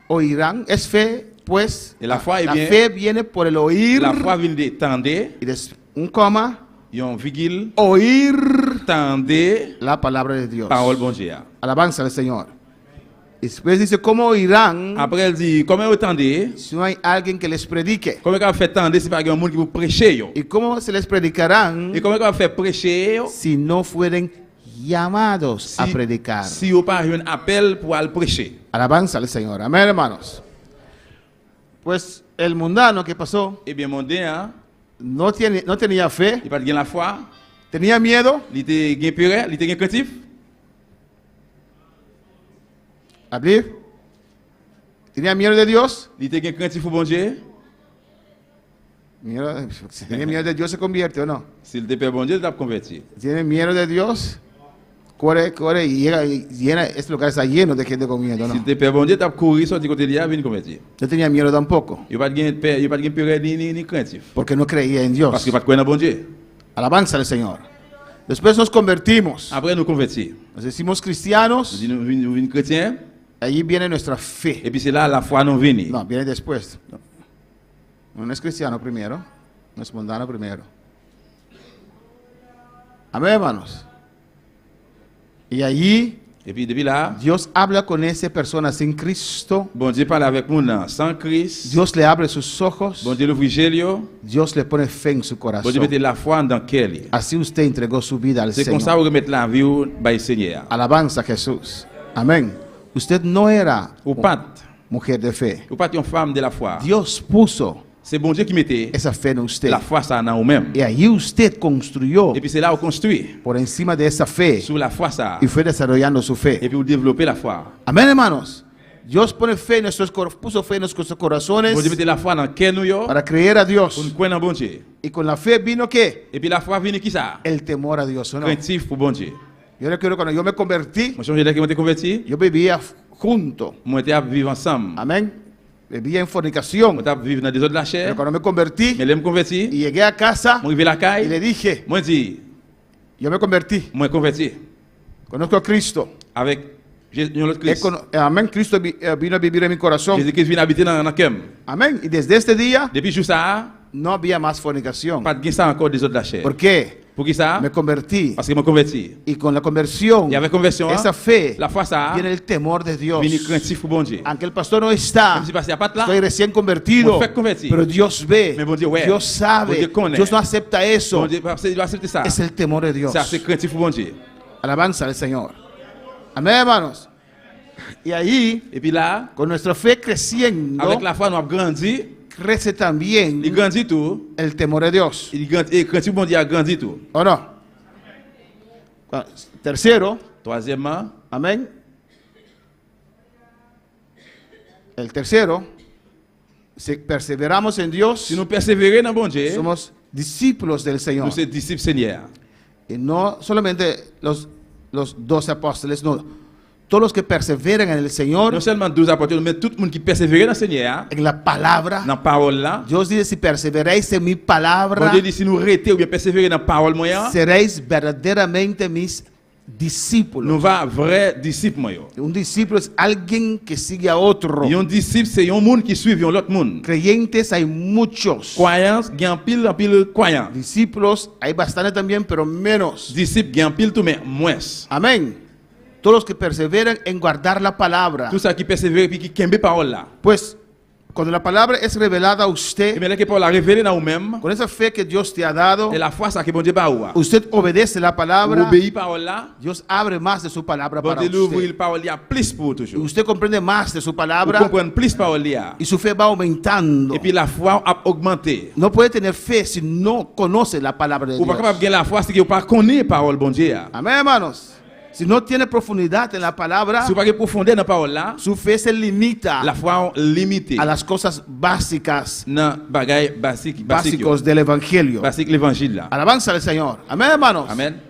oirán. Es fe, pues. Y la foi, la bien, fe viene por el oír. La foi vient de tendre, Y un coma. y un virgule, Oír tendre la palabra de Dios. parole bon Dieu. Alabanza al Señor. Y después dice, ¿cómo oirán Après, elle dit, comment vous tendez? si no hay alguien que les predique? Comment vous fait tendre si pas un monde qui vous prêcher? Yo? ¿Y cómo se les predicarán Et comment vous fait prêcher? Yo? si no fueren llamados a predicar? Si vous pas un appel pour aller prêcher. Alabanza al Señor. Amén, hermanos. Pues el mundano que pasó Eh bien, mon Dieu, hein, no tenía fe, il pas de la foi, tenía miedo. il était gain puré, il était gain craintif. Abrir. Tenía miedo de Dios. Il était gain craintif au bon Dieu. Si tiene miedo de Dios se convierte o no. S'il était père bon Dieu, il t'a converti. Tiene miedo de Dios, corre y llega y llena, este lugar está lleno de gente con miedo, S'il ¿no? était père bon Dieu, t'a couru sorti côté de là, venir convertir. No tenía miedo tampoco, Il pas de gain père, il pas de gain puré ni craintif. porque no creía en Dios. Parce qu'il pas de croire dans bon Dieu. Alabanza al Señor. Después nos convertimos, Après, nous convertis. nos decimos cristianos, Nous venons chrétiens, allí viene nuestra fe. et puis c'est là la foi nous vient. No, viene después. No es cristiano primero, no es mundano primero. Amén, hermanos. Y allí Et puis depuis là, Dios habla con esa persona sin Cristo. bon Dieu parle avec nous là, sans Christ. Dios le abre sus ojos. Bon Dieu l'ouvre les yeux. Dios le pone fe en su Bon Dieu corazón. mette la foi dans cœur. Así usted entregó su vida al C'est comme ça Señor. vous remettez la vie au Seigneur. Alabanza a Jesús. Amén. Usted no era Ou pas, mujer de fe. ou pas une femme de la foi. Dios puso C'est bon Dieu qui mettait esa fe en usted. la foi ça dans vous-même. Y allí usted construyó Et puis c'est là où construit por encima de esa fe sur la foi ça. y fue desarrollando su Et fe. puis vous développez la foi. Amén, hermanos. Dios pone fe en puso fe en nuestros Bon Dieu corazones mettez la foi dans cœur nous yo, para creer a pour Dios. nous croire dans bon Dieu. Y con la fe vino ¿qué? Et puis la foi vient qui ça? El temor a Dios, ¿o no? Craintif pour bon Dieu. Yo recuerdo cuando yo me convertí, Moi, je suis là qui converti. yo vivía junto. Moi, j'étais à vivre ensemble. Amén. Vivía en fornicación. Moi, j'étais à vivre dans des autres de la chair. Pero cuando me convertí Mais là, je me converti. y llegué a casa Moi, arrivé à la y caille. le dije, Moi, dis, yo me convertí, moi, converti. conozco a Cristo. Avec l'autre Christ. Amén, Cristo vino a vivir en mi corazón. Jésus-Christ vient habiter dans le cœur. Amén. Y desde este día Depuis ce jour, ça, no había más fornicación. pas de ça encore des autres de la chair. ¿Por qué? Pour qui ça? Me convertí. Parce que je me converti. Y con la conversión, Y avec conversion, esa fe, la foi, ça, viene el temor de Dios. vient craintif pour bon Dieu. Aunque el pastor no está, Même si passé à pas là, estoy recién convertido, Me fue convertido. pero Dios ve, Me bon Dieu, ouais. Dios Bon sabe, Dieu connaît. Dios no acepta eso. bon Dieu, parce qu'il va accepter ça. Es el temor de Dios. Ça, c'est craintif pour bon Dieu. Alabanza al Señor. Amén, hermanos. Y ahí, Et puis là, con nuestra fe creciendo, avec la foi, nous avons grandi. crece Il también grandit tout. el temor de Dios. Il grandit, et craintif bon Dieu a grandi tout. ¿O no? Tercero, Troisièmement, amén. El tercero, si perseveramos en Dios, si nous persévérons dans bon Dieu, somos discípulos del Señor. nous sommes disciples Seigneur. Y no solamente los 12 apóstoles, no. Todos los que perseveran en el Señor, Non seulement 12 apôtres, mais tout le monde qui persévère dans le Seigneur, en la palabra. dans la parole là. Dios dice, si perseveráis en mi Bon palabra, Dieu dit, si nous restons ou bien persévérer dans la parole moyen, seréis verdaderamente mis nous discípulos. va vrai disciple moyen. Un discípulo es alguien que sigue a otro. Et un disciple, c'est un monde qui suit l'autre monde. Creyentes hay muchos. Croyance, il y a en pile croyant. Discípulos hay bastante también, pero menos. Disciple, il y a en pile tout, mais moins. Amén. Todos los que perseveran en guardar la palabra, Tout ça qui persévère et qui kembe parole là. pues Cuando la palabra es revelada a Et usted, mais là que Paul a révélé dans vous-même, con esa fe que Dios te ha dado, et la foi ça que bon Dieu ba ou. usted obedece la Vous palabra, obéissez parole là, Dios abre más de su palabra bon para Dieu ouvre usted. la parole il y a plus pour Y toujours. usted comprende más de su Vous palabra comprenez plus parole là. y su fe va aumentando. Et puis la foi a augmenté. No puede tener fe si no conoce la palabra de Ou pas Dios. capable de gagner la foi si vous pas connaît parole bon Dieu. Amén, hermanos. Si no tiene profundidad en la palabra, Si vous pas de profondeur dans parole là, su fe se limita la foi limitée a las cosas básicas, dans bagay basique básicos del evangelio. basique l'évangile là. Alabanza al Señor. Amén, hermanos. Amen.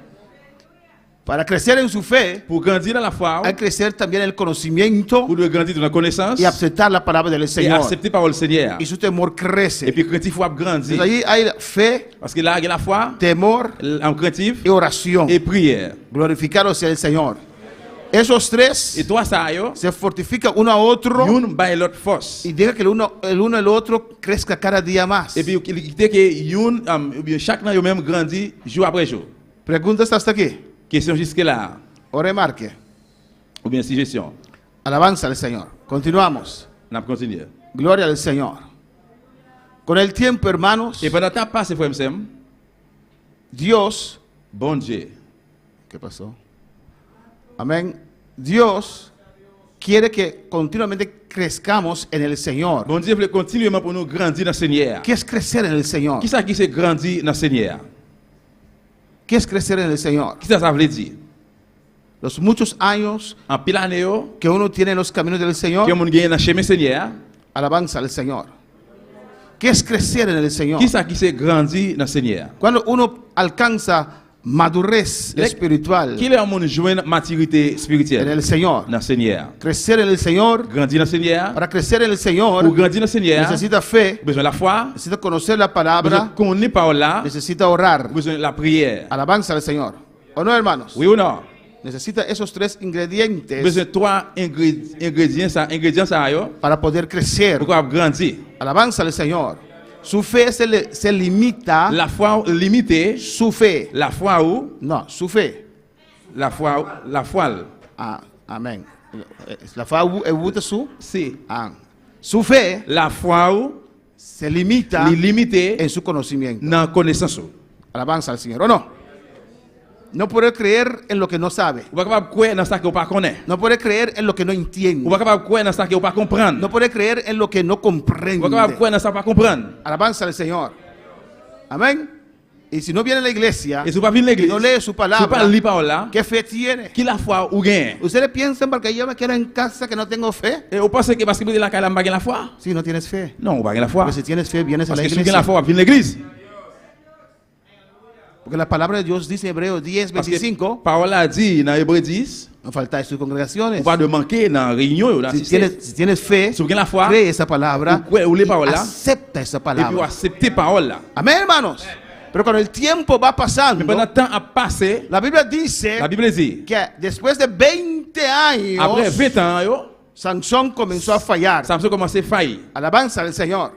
Para crecer en su fe, Pour grandir dans la foi, hay que crecer también en el conocimiento pour grandir dans la connaissance y aceptar la palabra del et Señor. accepter parole Seigneur. Y su temor crece. Et puis craintif faut grandir Entonces allí hay fe, parce que là il y a la foi, temor en craintif y oración. et prière. Glorificado sea el Señor. Esos tres Et toi ça yo, se fortifican uno a otro une by l'autre force. y deja que el uno y el otro crezca cada día más. Et puis il dit que une bien chaque nan yo même grandit jour après jour. Preguntas hasta aquí. Question jusque là O remarque. ou bien suggestion. Alabanza al Señor. Continuamos. On continue. Gloria al Señor. Con el tiempo, hermanos, Et pendant ta passe frère Sam, Dios, bon Dieu. ¿qué pasó? Amén. Dios quiere que continuamente crezcamos en el Señor. Bon Dieu veut continuellement pour nous grandir dans le Seigneur. ¿Qué es crecer en el Señor? Qui ça qui c'est grandir dans le Seigneur? ¿Qué es crecer en el Señor? Qui ça veut dire? Los muchos años En pile année yo, que uno tiene en los caminos del Señor, que mon gagne dans chemin Seigneur. alabanza al Señor. ¿Qué es crecer en el Señor? Qui ça qui c'est grandir dans le Seigneur? Cuando uno alcanza madurez espiritual Qui est mon joindre maturité en spirituelle el Señor, dans le Seigneur? crecer en el Señor, Grandir dans le Seigneur. para crecer en el Pour Señor, grandir dans le Seigneur, necesita fe, besoin de la foi, necesita conocer la besoin palabra, de connaître par là, necesita orar. besoin de la prière. Alabanza al Señor. ¿O no, hermanos? Oui ou non? Necesita esos tres ingredientes Besoin de trois ingrédients ça yo para poder crecer. pour grandir. Alabanza al Señor. Su fe se limita. La foi limitée, Su fe. la foi ou No, su fe. la foi Ah, amén. La fe es su. c'est Ah. Su fe la foi ou se limita limitée en su conocimiento. dans connaissance. Ou Alabanza al Señor. ¿O no? No puede creer en lo que no sabe. pas capable croire dans ça que vous pas connaît. No puede creer en lo que no Ou entiende. pas capable croire dans ça que vous pas comprendre. No puede creer en lo que no Ou pas capable comprende. croire dans ça que vous pas comprendre. Alabanza al Señor. Amén. Y si no viene a la iglesia Et si vous pas venir y l'église, no lee su si vous pas palabra, lire parole là, ¿qué fe tiene? qui la foi ou gain? ¿Ustedes piensan porque yo me quedo en casa que no tengo fe? Et vous pensez que parce que vous êtes là qu'elle a pas la foi? Si no tienes fe. Non, vous pas la foi. Porque si tienes fe, vienes a Parce la que si vous avez la iglesia. foi, vous venez l'église. Porque la palabra de Dios dice en Hebreos 10, Parce que 25, parole a dit dans Hébreux 10, no faltáis sus congregaciones. vous pas de manquer dans réunion là, Si tienes fe, si vous avez la foi, cree esa palabra ou les y paroles là, acepta esa et puis vous palabra. acceptez parole là. Amén, hermanos. Pero cuando el tiempo va Mais pasando, pendant le temps a passé, la Biblia dice la Bible dit, que después de 20 après años, 20 ans, yo, Sansón comenzó a fallar. Samson commençait à faillir. Alabanza al Señor.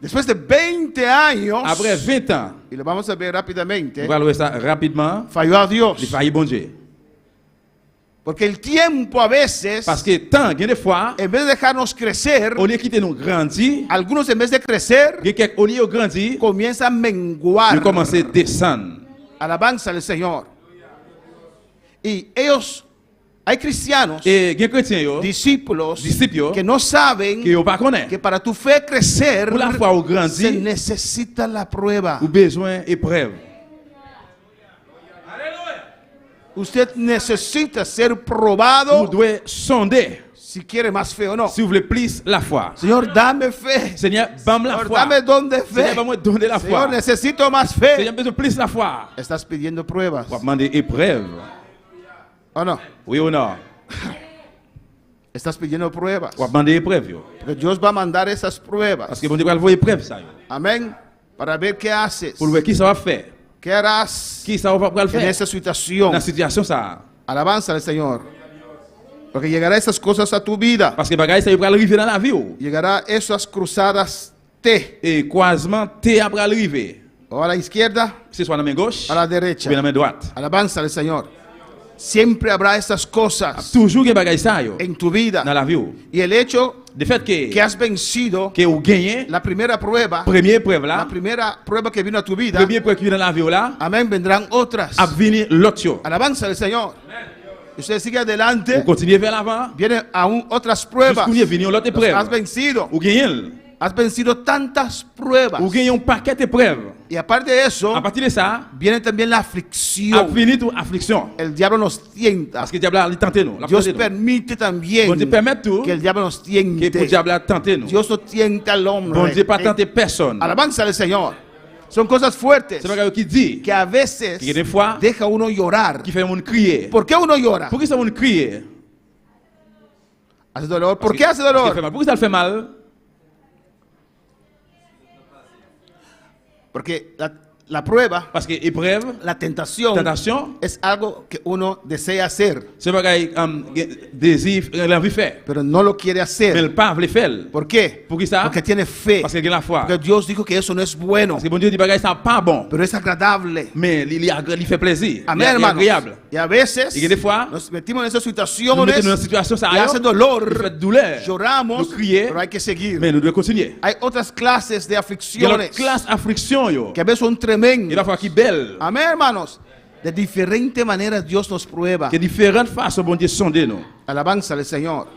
Después de 20 años, Après 20 ans, y lo vamos a ver rápidamente, on va voir ça rapidement, falló a Dios. il faillit bon Dieu. Porque el tiempo a veces, Parce que tant, il y a des fois, en vez de dejarnos crecer, au lieu de quitter nous grandir, algunos en vez de crecer, il y a quelques, au lieu de grandir, comienzan a menguar. ils commencent à descendre. Alabanza al Señor. Y ellos, hay cristianos, Et il y a des chrétiens, yo, discípulos, discípulos, que no saben qui ne pas connaître. que para tu fe crecer, Pour la foi au se grandir, necesita la prueba. ou besoin épreuve. Usted necesita ser Vous probado devez sonder si quiere más fe o no. si vous voulez plus la foi. Señor, dame fe. Seigneur, bam la Señor, foi. dame don de Seigneur, fe. va me donner la Señor, foi. necesito más Seigneur, fe. besoin plus la foi. Estás pidiendo pruebas. On va demander épreuve. ¿O no? Oui ou non? Estás pidiendo pruebas. On va demander épreuve, yo. Porque Dios va a mandar esas pruebas. Parce que bon Dieu va le voir épreuve, ça, yo. Amén. Para ver qué haces. Pour voir qui ça va faire. ¿Qué harás Qui ça va le en faire. esa situación? Dans la situation, ça. Alabanza al Señor. Porque llegará esas cosas a tu vida. Parce que bagaille, ça va arriver dans la vie, yo. Llegará esas cruzadas T. Et croisement, t'es après arriver. O a la izquierda, Que ce soit dans la main gauche, a la ou derecha. bien dans la main droite. Alabanza al Señor. Siempre habrá estas cosas Toujours gen bagay sa yo en tu vida. dans la vie ou. Y el hecho De fait que que has vencido ou gagné la primera prueba, première preuve la là, primera prueba que vino a tu vida, première preuve qui vient dans la vie ou là, amén, vendrán otras. a venir l'autre yo. Alabanza al Señor. Y usted sigue Ou adelante, continuer vers l'avant, vienen aún otras pruebas. jusqu'où venir l'autre Los has épreuve. vencido. Ou gagné, Has vencido tantas pruebas. ou gagné un paquet d'épreuves. Y aparte de eso, À partir de ça, viene también la a aflicción. fini toute affliction. El diablo nos tienta. Parce que le diable a tenté nous. La Dios tenté nous. permite también Bon Dieu permet tout que el diablo nos que pour le tiente. diable a tenté nous. Dios no tienta al Bon hombre. Dieu pas tenté personne. Alabanza al Señor. Son cosas fuertes C'est pas qui dit, que a veces que des fois, deja uno llorar. qui fait mon crier. ¿Por qué uno llora? Pourquoi ça mon crier? Hace dolor. ¿Por Parce qué que- hace parce qu'il dolor? fait mal. Pourquoi ça le fait mal? Porque la prueba, Parce que épreuve, la tentación, tentation, es algo que uno desea hacer, c'est pas désir, l'envie faire. pero no lo quiere Mais hacer. le pas veut faire. ¿Por qué? Pour qui ça? Porque tiene fe. Parce qu'il a la foi. Porque Dios dijo que eso no es bueno, Parce que bon Dieu dit bagay ça pas bon, pero es agradable. mais il fait plaisir. Amén, Il est hermanos. agréable. Y a veces Y que des fois, nos metimos en esas Nous mettons situaciones dans une situation ça y hace il fait dolor, douleur. lloramos, Nous crier, pero hay que seguir. mais nous devons continuer. Hay otras clases de Il y a aflicciones la classe affliction yo. que a veces son Il tremendas. la fois qui belle. Amén, hermanos. De diferentes maneras Dios nos prueba. Que différentes façons bon Dieu sonder nous. Alabanza al Señor.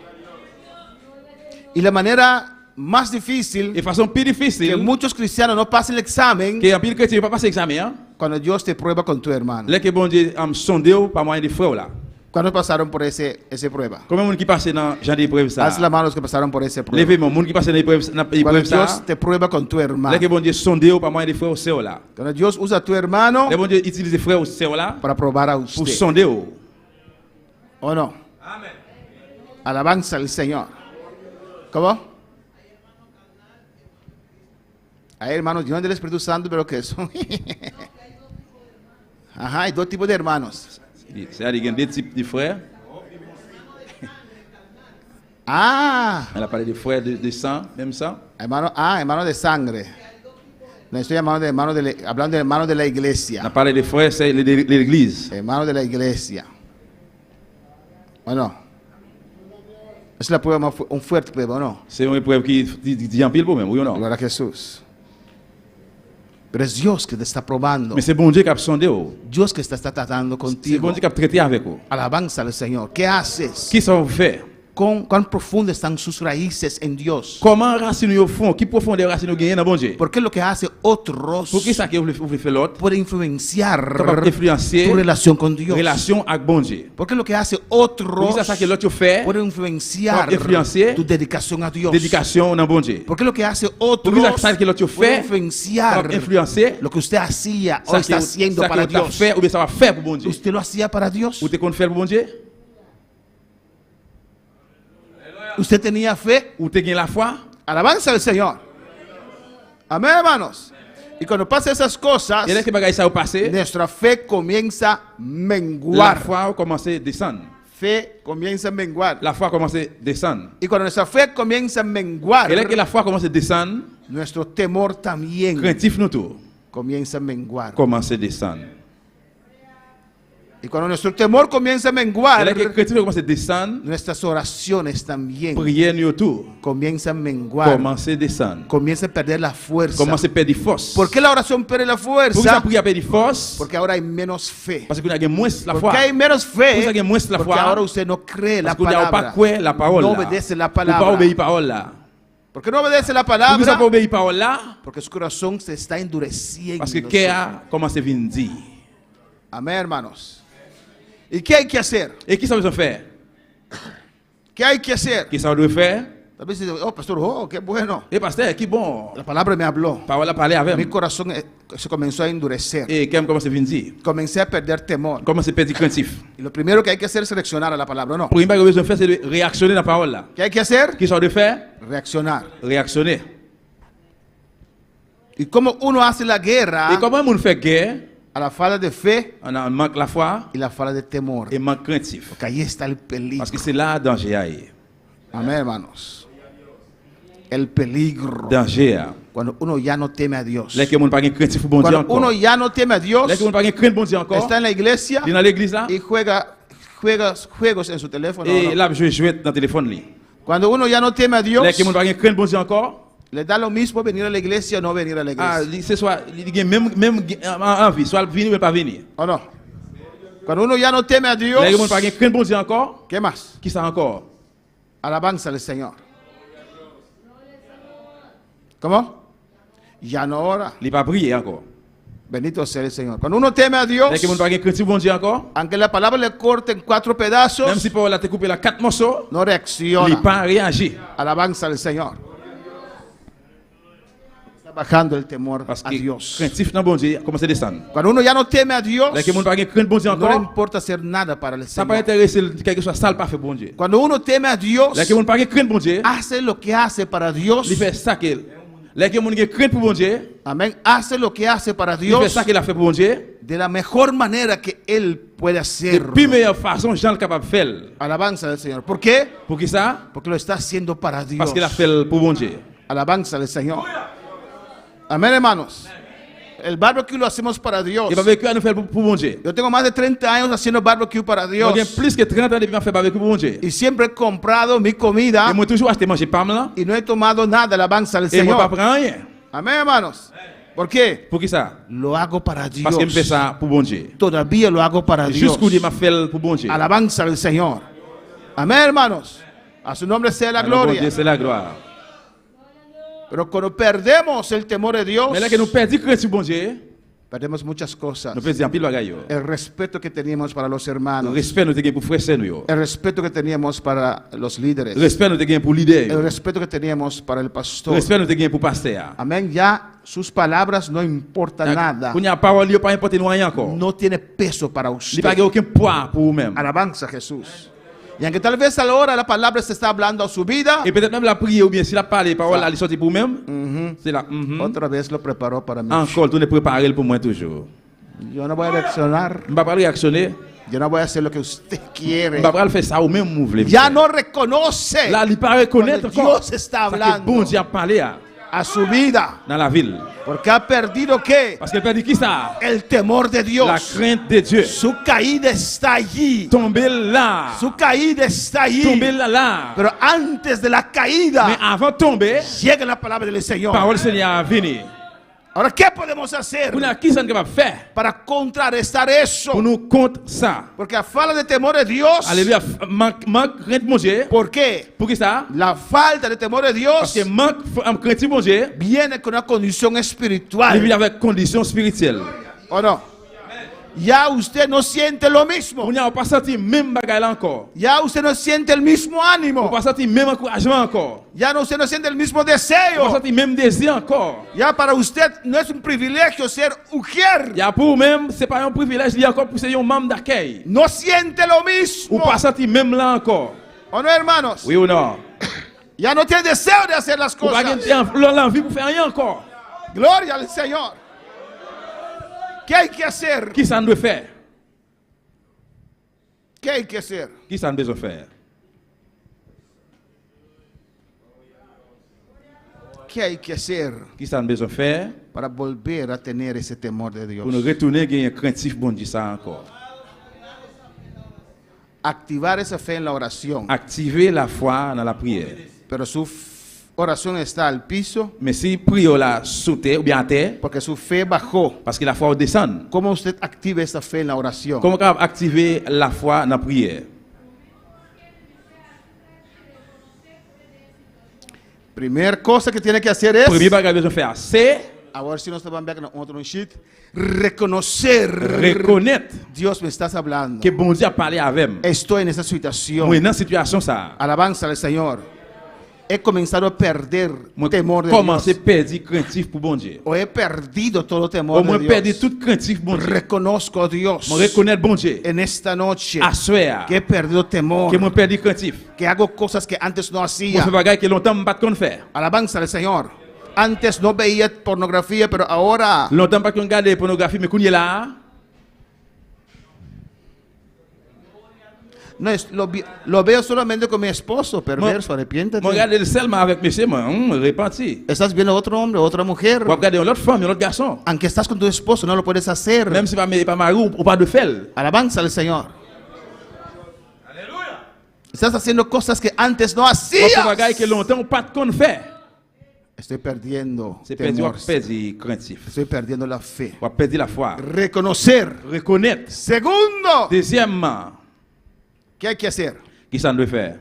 Y la manera más difícil Et façon plus que difficile muchos cristianos no pasen el examen que en pile chrétien pas passer examen hein. cuando Dios te prueba con tu hermano. Là que bon Dieu sonder ou par moyen de frères là. ¿Cuándo pasaron por esa prueba? Combien de monde qui passe dans genre d'épreuve ça? Haz la mano los que pasaron por esa prueba. Levez-moi, monde qui passe dans l'épreuve Cuando ça. Dios te prueba con tu hermano. Là que bon Dieu sonder ou par moyen de frères ou sœurs là. Cuando Dios usa a tu hermano Là bon Dieu utilise frères ou sœurs là para probar a pour usted. sonder ou. ¿O no? Alabanza al Señor. ¿Cómo? Hay hermanos llenos del Espíritu Santo, pero que son. Ajá, hay dos tipos de hermanos. C'est-à-dire qu'il y a deux types de frères. Ah, Elle a parlé de frères de sang, même sang. hermano de sangre. No estoy hablando de hermanos de la On a iglesia. parlé de frères, c'est l'église. Hermanos de la iglesia. Bueno, es la prueba un fuerte prueba, ¿no? C'est une épreuve qui dit en pile pour même, oui ou non? Gloria a Jesús. Pero es Dios que te está probando. Mais c'est bon Dieu qui a sondé ou. Dios que te está tratando C'est contigo. bon Dieu qui a traité avec vous. Alabanza al Señor. ¿Qué haces? Qui ça va vous faire? ¿Cuán profundas están sus raíces en Dios? Comment racine au fond? Qui profondeur racine gagne dans bon Dieu? Porque lo que hace otros Pour qui ça que vous voulez faire l'autre? puede influenciar Capable d'influencer tu relación con Dios. relation avec bon Dieu. Porque lo que hace Pour otros qui ça que l'autre fait? puede influenciar Capable d'influencer tu dedicación a Dios. Dédication dans bon Dieu. Porque lo que hace Pour otros qui ça que l'autre puede fait? influenciar Capable d'influencer lo que usted hacía o ça está haciendo que para l'autre a Dios. fait ou bien ça va faire pour bon Dieu. ¿Usted lo hacía para Dios? Ou te compte faire pour bon Dieu? ¿Usted tenía fe? Ou te gagne la foi? Alabanza al Señor. Amén, hermanos. Y cuando pasa esas cosas, Et là que bagaille ça au passé, nuestra fe comienza a la menguar. foi commence à descendre. Fe comienza a menguar. La foi commence à descendre. Y cuando nuestra fe comienza a menguar, Et là que la foi commence à descendre, nuestro temor también craintif nous tout comienza a menguar. commence à descendre. Y cuando nuestro temor comienza a Et là menguar, que craintif commence à descendre, nuestras oraciones también prière nous tout comienzan a menguar. commence à descendre. Comienza a perder la fuerza. Commence à perdre force. ¿Por qué la oración pierde la Pour que ça fuerza? prière perde force? Porque ahora hay menos fe. Parce qu'on a moins la ¿Por foi. qué hay menos Pour ça fe? qu'il y a moins la Porque foi. ahora usted no cree la Parce qu'on n'a pas palabra. quoi la parole No là. obedece la Ou pas palabra. obéir parole là. ¿Por qué no obedece la Pour que ça palabra? pas obéir parole là? Porque su corazón se está endureciendo. Parce que cœur commence à venir dire. Amén, hermanos. ¿Y qué hay que hacer? Et qui ça besoin faire? ¿Qué hay que hacer? Qui ça doit faire? Tal vez dice, oh, pastor, oh, qué bueno. Et pasteur, qui bon? La palabra me habló. Parole à parler avec Mi moi. corazón se comenzó a endurecer. Et quand commence à venir dire? Comencé a perder temor. Commence à perdre craintif. Y lo primero que hay que hacer es reaccionar a la palabra, ¿no? Pour une chose besoin faire c'est de réactionner la parole là. ¿Qué hay que hacer? Qui ça doit faire? Reaccionar. Réactionner. ¿Y cómo uno hace la guerra Et comment on fait guerre? a la falta de fe On manque la foi y la falta de temor? et manque craintif. Porque ahí está el peligro. Parce que c'est là danger ahí. Amén, hermanos. El peligro. Danger. Cuando uno ya no teme a Dios. Là que mon pas craintif pour bon Dieu Cuando uno encore. ya no teme a Dios, Là que mon pas crainte bon Dieu encore. está en la iglesia Il est dans l'église là. y juega juegos en su teléfono. Et ¿no? là, je joue dans le téléphone. Li. Cuando uno ya no teme a Dios, Là, que mon pas craindre bon Dieu encore. le da lo mismo venir a la iglesia o no venir a la Ah, iglesia. c'est soit il même envie, soit venir ou pas venir. ¿O no? Cuando uno ya no teme a Dios, Là, que mon pas craindre bon Dieu encore. ¿qué más? Qui ça encore? Alabanza al Señor. ¿Cómo? Ya no ora. Il pas prier encore. Bendito sea el Señor. Cuando uno teme a Dios, Là, que mon pas craindre bon Dieu encore. aunque la palabra le corte en 4 Même pedazos, si Paul a te coupé la 4 morceaux, no il reacciona. pas réagi. Alabanza al Señor. Está bajando el temor Parce a que Dios. craintif dans bon Dieu commence à descendre. Cuando uno ya no teme a Dios, Là, que mon pas craindre bon Dieu no le encore. importa hacer nada para el Ça pas Señor. intéressé quelque chose sale pas fait bon Dieu. Cuando uno teme a Dios, Là, que mon pas craindre bon Dieu, hace lo que hace para Dios. il fait ça que là que mon crainte pour bon Dieu, Amén. Hace lo que hace para il fait Dios ça qu'il a fait pour bon Dieu. de la mejor manera que Él puede De hacerlo. plus meilleure façon, Jean est capable de faire. Alabanza al Señor. ¿Por qué? Pour qui ça? Porque lo está haciendo para Dios. Parce qu'il a fait pour bon Dieu. Alabanza al Señor. Amén, hermanos. El barbecue lo hacemos para Dios. Il va vécu à nous faire pour bon Dieu. Yo tengo más de 30 años haciendo barbecue para Dios. Donc, il y a plus que 30 ans depuis que je fais barbecue pour bon Dieu. Y siempre he comprado mi comida Et moi, toujours acheté manger pam là. y no he tomado nada. Alabanza al Et moi, pas Señor. prendre rien. Amén, hermanos. ¿Por qué? Pour qui ça? Lo hago para Dios. Parce qu'il me fait ça pour bon Dieu. Todavía lo hago para Dios. Jusqu'où il m'a fait pour bon Dieu. Alabanza al Señor. Amén, hermanos. A su nombre sea la Alors, bon gloria. Dieu, c'est la gloire. Pero cuando perdemos el temor de Dios, Mais là que nous perdons crainte sur bon Dieu, perdemos muchas cosas. nous perdons en pile bagaille. El respeto que teníamos para los Le hermanos. respect nous avons pour frères et nous. El respeto que teníamos para los Le líderes. respect nous avons pour El leader. respeto que teníamos para el Le pastor. respect nous avons pour pasteur. Amén. Ya sus palabras no importan nada. Quand il y a parole, il n'y a pas importé nous rien encore. No tiene peso para Il n'y a usted. pas aucun poids pour vous-même. Alabanza a Jesús. Y aunque tal vez ahora la palabra se está hablando a su vida, Et peut-être même la prière ou bien si la parole, les paroles, elle est sortie pour vous-même. C'est là. otra vez lo preparó para mí. Encore, tout est préparé pour moi toujours. Yo no voy a reaccionar. Je ne vais pas réactionner. Yo no voy a hacer lo que usted Je quiere. ne vais pas faire ça ou même vous voulez. Ya no reconoce Là, il ne peut pas reconnaître cuando encore Dios está ça que bon hablando Dieu a parlé a su vida. dans la ville. Porque ha perdido ¿qué? Parce qu'elle perdit qui ça? El temor de La Dios. crainte de Dieu. Su caída está allí. Tomber là. Su caída está allí. Tomber là. Pero antes de la Mais caída avant de tomber, llega la palabra del la Señor. parole du Seigneur a venu. Ahora, ¿qué podemos hacer Pour nous, qui sommes capables de faire para contrarrestar eso? pour nous contre ça? Porque a falta de temor de Dios, Alléluia. Manque crainte mon Dieu. ¿por qué? Pour qui ça? La falta de temor de Parce Dios que manque crainte mon Dieu, viene con una condición il vient espiritual. avec condition spirituelle. ¿O no? Ya usted no siente lo mismo. On n'a pas senti même bagaille là encore. Ya usted no siente el mismo On ánimo. n'a pas senti même encouragement encore. Ya no, usted no siente el mismo On n'a pas deseo. senti même désir encore. Ya para usted no es un privilegio ser ujier. Il y a pour même, c'est pas un privilège, il y a encore pour c'est un membre d'accueil. No siente lo Ou mismo. pas senti même là encore. ¿O no, hermanos? Oui ou non? Ya no tiene deseo de hacer las Ou pas cosas. l'envie pour faire rien encore. Gloria al Señor. ¿Qué hay que hacer? Qui ça nous doit faire? ¿Qué hay que hacer? Qui ça nous besoin faire? ¿Qué hay que hacer Qui ça nous besoin faire? para volver a tener ese temor de Dios? Pour nous retourner gagner craintif bon Dieu ça encore. Activar esa fe en la oración. Activer la foi dans la prière. Pero su oración está al piso Mais si prière la sauter ou bien à terre, porque su fe bajó. parce que la foi descend. ¿Cómo usted activa esa fe en la oración? Comment capable activer la foi dans la prière? Primera cosa que tiene que hacer es, Premier bagage besoin faire, c'est a ver si nos van a ver en otro sheet, reconocer. reconnaître Dios, me estás hablando. que bon Dieu a parlé avec moi. Estoy en esa situación. Moi dans situation ça. Alabanza al Señor. He comenzado a perder Moi temor de commencer Dios. perdre craintif pour bon Dieu. O he perdido todo Au temor moins de perdre Dios. tout craintif bon Dieu. Reconozco a Dios Moi reconnaître bon Dieu. en esta noche À soir que he perdido temor, que moi perdre craintif. que hago cosas que antes no Moi hacía. fais bagage que longtemps me pas de faire. Alabanza al Señor. Antes no veía pornografía, pero ahora Longtemps pas qu'on regarde pornographie mais qu'on y est là. no es, lo veo solamente con mi esposo, perverso, arrepiéntate. Moi regarde seulement avec monsieur moi, repenti. Estás viendo a otro hombre, otra mujer. Moi regarder une autre femme, un autre garçon. Aunque estás con tu esposo, no lo puedes hacer. Même si pas mari ou pas de faire. Alabanza al Señor. Estás haciendo cosas que antes no Ou fait bagay que hacías. longtemps ou pas de kon faire. Estoy perdiendo C'est perdu, ou temor. perdu craintif. Estoy perdiendo la fe. Ou perdu la foi. Reconocer. Reconnaître. Segundo, Deuxièmement, ¿qué hay que hacer? qui ça doit faire?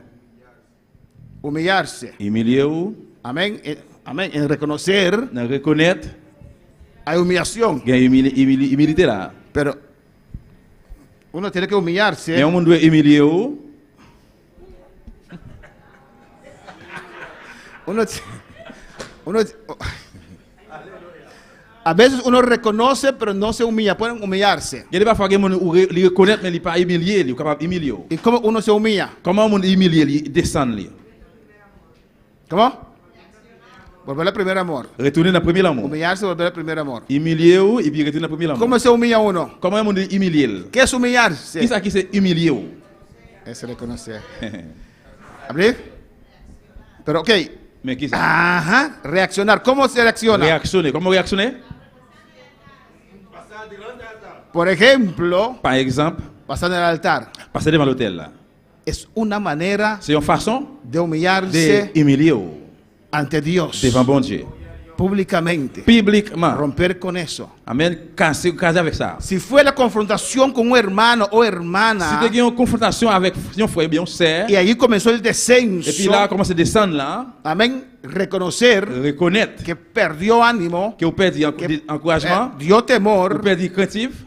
Humillarse. Humilier ou, Amén. Amén. En reconocer dans reconnaître, hay humillación. il y a humilité là. Pero uno tiene que humillarse. Mais on doit humilier ou, A veces uno reconoce, pero no se humilla. Pueden humillarse. il y a des parfois que on reconnaître mais il pas humilier, il est capable humilier. ¿Y cómo uno se humilla? Comment on humilier, il descend lui? ¿Cómo? Volver al primer amor. Retourner dans le premier amour. Humillarse, volver al primer amor. Humilier ou et puis retourner dans le premier amour. ¿Cómo se humilla uno? Comment on humilier? ¿Qué es humillarse? Qui ça qui c'est humilier ou? Es reconocer. ¿Abrir? Pero ok. Mais qui ça? Ajá. Reaccionar. ¿Cómo se reacciona? Réactionner. Comment réactionner? Por ejemplo, Par exemple, pasar en el altar. passer devant l'hôtel là. Es una manera C'est une façon de humillarse de humilier ou ante Dios. devant bon Dieu. Públicamente. Publiquement. Romper con eso. Amen. Casser avec ça. Si fue la confrontación con un hermano o Si hermana, tu as une confrontation avec un frère bien sœur, y allí comenzó el et puis descenso, là, commence à descendre là, amén, reconocer reconnaître que perdió ánimo, que vous perdez encouragement, dio vous temor perdez craintif,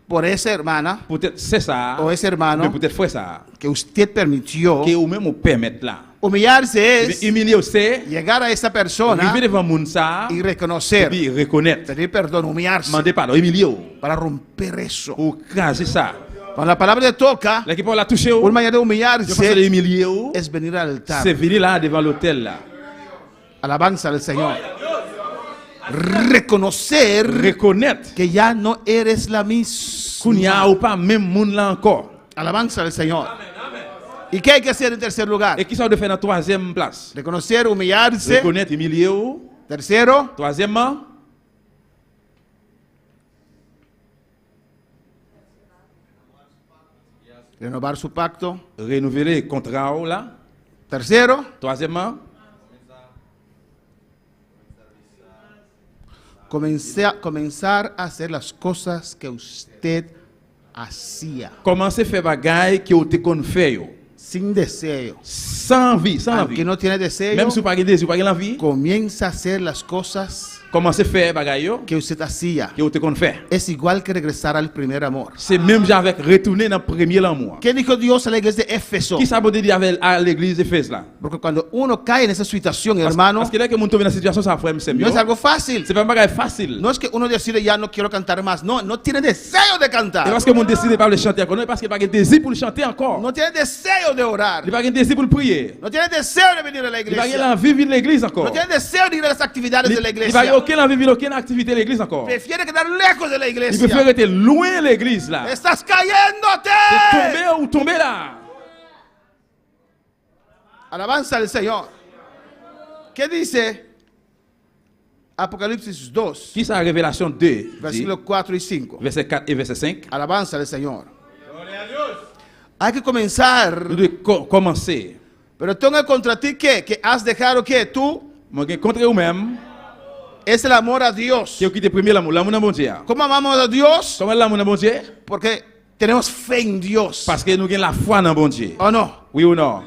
por esa hermana peut-être c'est ça, o ese mais hermano peut-être frère ça, que usted permitió. que vous même vous permettre là. Humillarse es Humilier c'est llegar a esa persona arriver devant moun ça, y et reconocer, puis reconnaître, pedir perdón, humillarse demander pardon, humilier para romper eso. ou craser ça. Cuando la palabra te toca, Là qui peut la toucher, una manera de je pense que humillarse humilier, es venir al altar. c'est venir là devant l'hôtel là. Alabanza al Señor. Reconocer Reconnaître que ya no eres la misma. qu'il n'y a ou pas même moun là encore. Alabanza al Señor. ¿Y qué hay que hacer en tercer lugar? Et qui ça de faire dans troisième place? Reconocer, humillarse. Reconnaître, humilier ou. Tercero, Troisièmement, renovar su pacto. renouveler le contrat ou là. Tercero, Troisièmement, comenzar a hacer las cosas que usted hacía commencer à faire bagaille qui ont été qu'on fait yo. sin deseo. Sans vie, sans Aunque envie. no tiene deseo, Même si vous n'avez pas de désir, vous n'avez pas l'envie, comienza a hacer las cosas commencer à faire bagaille yo, que usted hacía. qui ont été qu'on fait. Es igual que regresar al primer amor. C'est même genre avec retourner dans le premier amour. ¿Qué dijo Dios a la iglesia de Éfeso? Qui ça veut dire avec à l'église d'Éphèse là? Porque cuando uno cae en esa situación, hermano, Parce que là que mon tombe dans la situation ça frère c'est no es algo fácil. C'est pas un bagage facile. No es que uno decide ya no quiero cantar más. No, no tiene deseo de Et cantar. parce que mon décide pas de chanter encore, non parce qu'il n'a pas de désir pour le chanter encore. No tiene deseo de orar. Il n'a pas de désir pour le prier. No tiene deseo de venir a la Il n'a pas iglesia. l'envie de venir à l'église encore. No tiene deseo de ir a las actividades de la Il n'a pas iglesia. aucune envie de venir aucune activité de l'église encore. Prefiere quedar lejos de la Il préfère iglesia. rester loin de l'église là. Estás C'est cayéndote. tomber ou tomber là. Alabanza al Señor. ¿Qué dice Apocalipsis 2, Qui ça Révélation 2, dit, versículos 4 y 5? verset 4 et verset 5. Alabanza al Señor. Hay que comenzar. Nous devons commencer. Pero tengo contra ti que has dejado que tú Moi, je contre vous-même, es el amor a Dios. qui ont quitté premier l'amour, l'amour dans bon Dieu. ¿Cómo amamos a Dios? Comment l'amour dans bon Dieu? Porque tenemos fe en Dios. Parce que nous avons la foi dans bon Dieu. ¿O no? Oui ou non?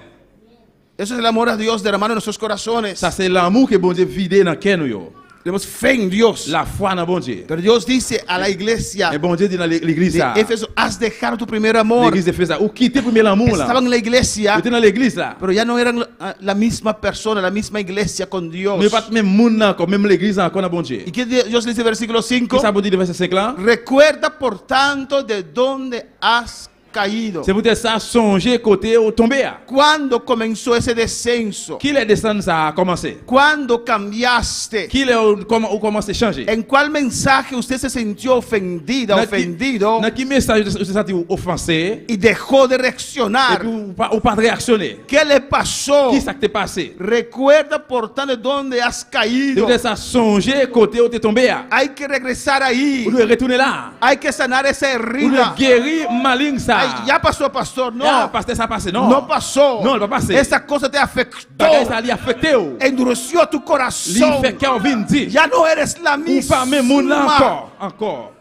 Eso es el amor a Dios derramado en nuestros corazones. Ça c'est l'amour que bon Dieu vide dans cœur nous. Tenemos fe en Dios. La foi dans bon Dieu. Pero Dios dice a la iglesia Et bon Dieu dit dans l'église de là. Éfeso, has dejado tu primer amor. L'église d'Éphèse là. Ou quitter premier l'amour là. Estaban en la iglesia, Vous êtes dans l'église là. pero ya no eran la misma persona, la misma iglesia con Dios. Mais pas même monde là encore, même l'église encore dans bon Dieu. ¿Y qué Dios le dice versículo 5? Qui ça veut dire le verset 5 là? Recuerda por tanto de dónde has caído. C'est peut-être ça songer côté ou tomber. ¿Cuándo comenzó ese descenso? Qui les descend ça a commencé? ¿Cuándo cambiaste? Qui les ou commencé à changer? ¿En cuál mensaje usted se sintió ofendida, ofendido Dans qui message vous se senti offensé y dejó de et reaccionar? puis ou pas de réactionner? ¿Qué le pasó? Qui ça qui t'est passé? Recuerda por tanto de dónde has C'est caído. peut-être ça songer côté où t'es tombé. Hay que regresar ahí. Vous devez retourner là. Hay que sanar esa Vous devez herida. guérir maligne ça. ça. Ya pasó, pastor. No. Ya, pasteur, ça passe, non. No pasó. No, va passer. Esa cosa te afectó. Bagay ça li affecté ou. Endureció tu Li corazón. fait cœur vin dit. Ya no eres la Ou pas même moun là misma. encore.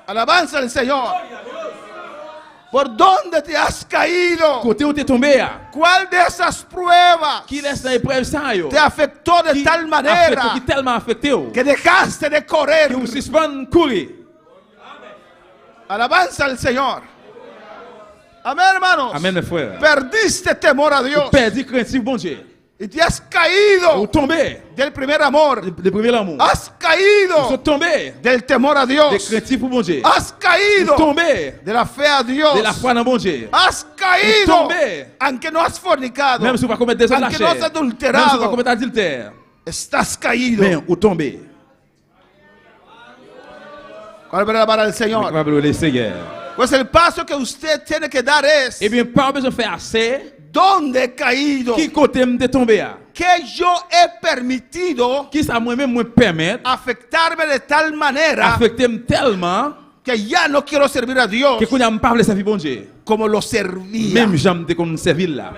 Alabanza al Señor. ¿Por dónde te has caído? Côté où t'es tombé à. ¿Cuál de esas pruebas Qui laisse dans l'épreuve ça yo. te afectó de Qui tal affecté, manera qui tellement affecté ou. que dejaste de correr? Que vous suspend courir. Alabanza al Señor. Amén, hermanos. Amen mes frères. Perdiste temor a Dios Perdu craintif bon Dieu. y te has Ou caído tombé. del primer amor. Le premier amour. Has Vous caído tombé. del temor a De Dios. craintif pour bon Dieu. Has caído Vous tombé. de la fe a Dios. De la foi dans bon Dieu. Has caído Tombé. aunque no has fornicado. Même si vous ne commettez des Aunque no has Même si vous ne adulterado. commettez adultère. Estás caído. Mais vous tombez. ¿Cuál es la palabra del Señor? Va brûler Seigneur. Pues el paso que usted tiene que dar es: Eh bien, pas besoin de faire assez. ¿dónde he caído? Qui côté me tombé à? Que yo he permitido Qui ça moi-même me permettre afectarme de tal manera affecter tellement que ya no quiero servir a Dios que quand on pas parler servir bon Dieu. como lo servía. Même j'aime de qu'on servir là.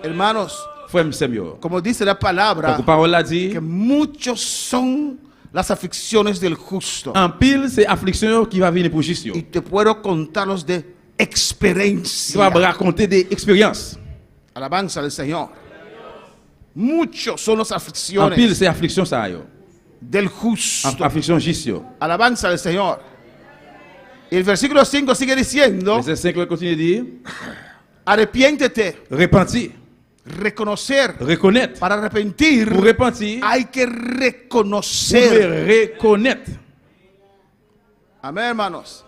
Hermanos, Frère Seigneur. como dice la Donc palabra, la parole a dit que muchos son las aflicciones del justo. en pile c'est affliction qui va venir pour juste. Y te puedo contarlos de Tu experiencia. vas raconter des expériences. Alabanza del Señor. Muchos son las En aflicciones pile c'est affliction ça yo. del justo. Affliction juste yo. Alabanza del Señor. Y el versículo 5 sigue diciendo: Verset 5 continue de dire arrepiéntete, repentir, reconocer. reconnaître. Para arrepentir Pour repentir, hay que vous reconocer. devez reconnaître. Amén, hermanos.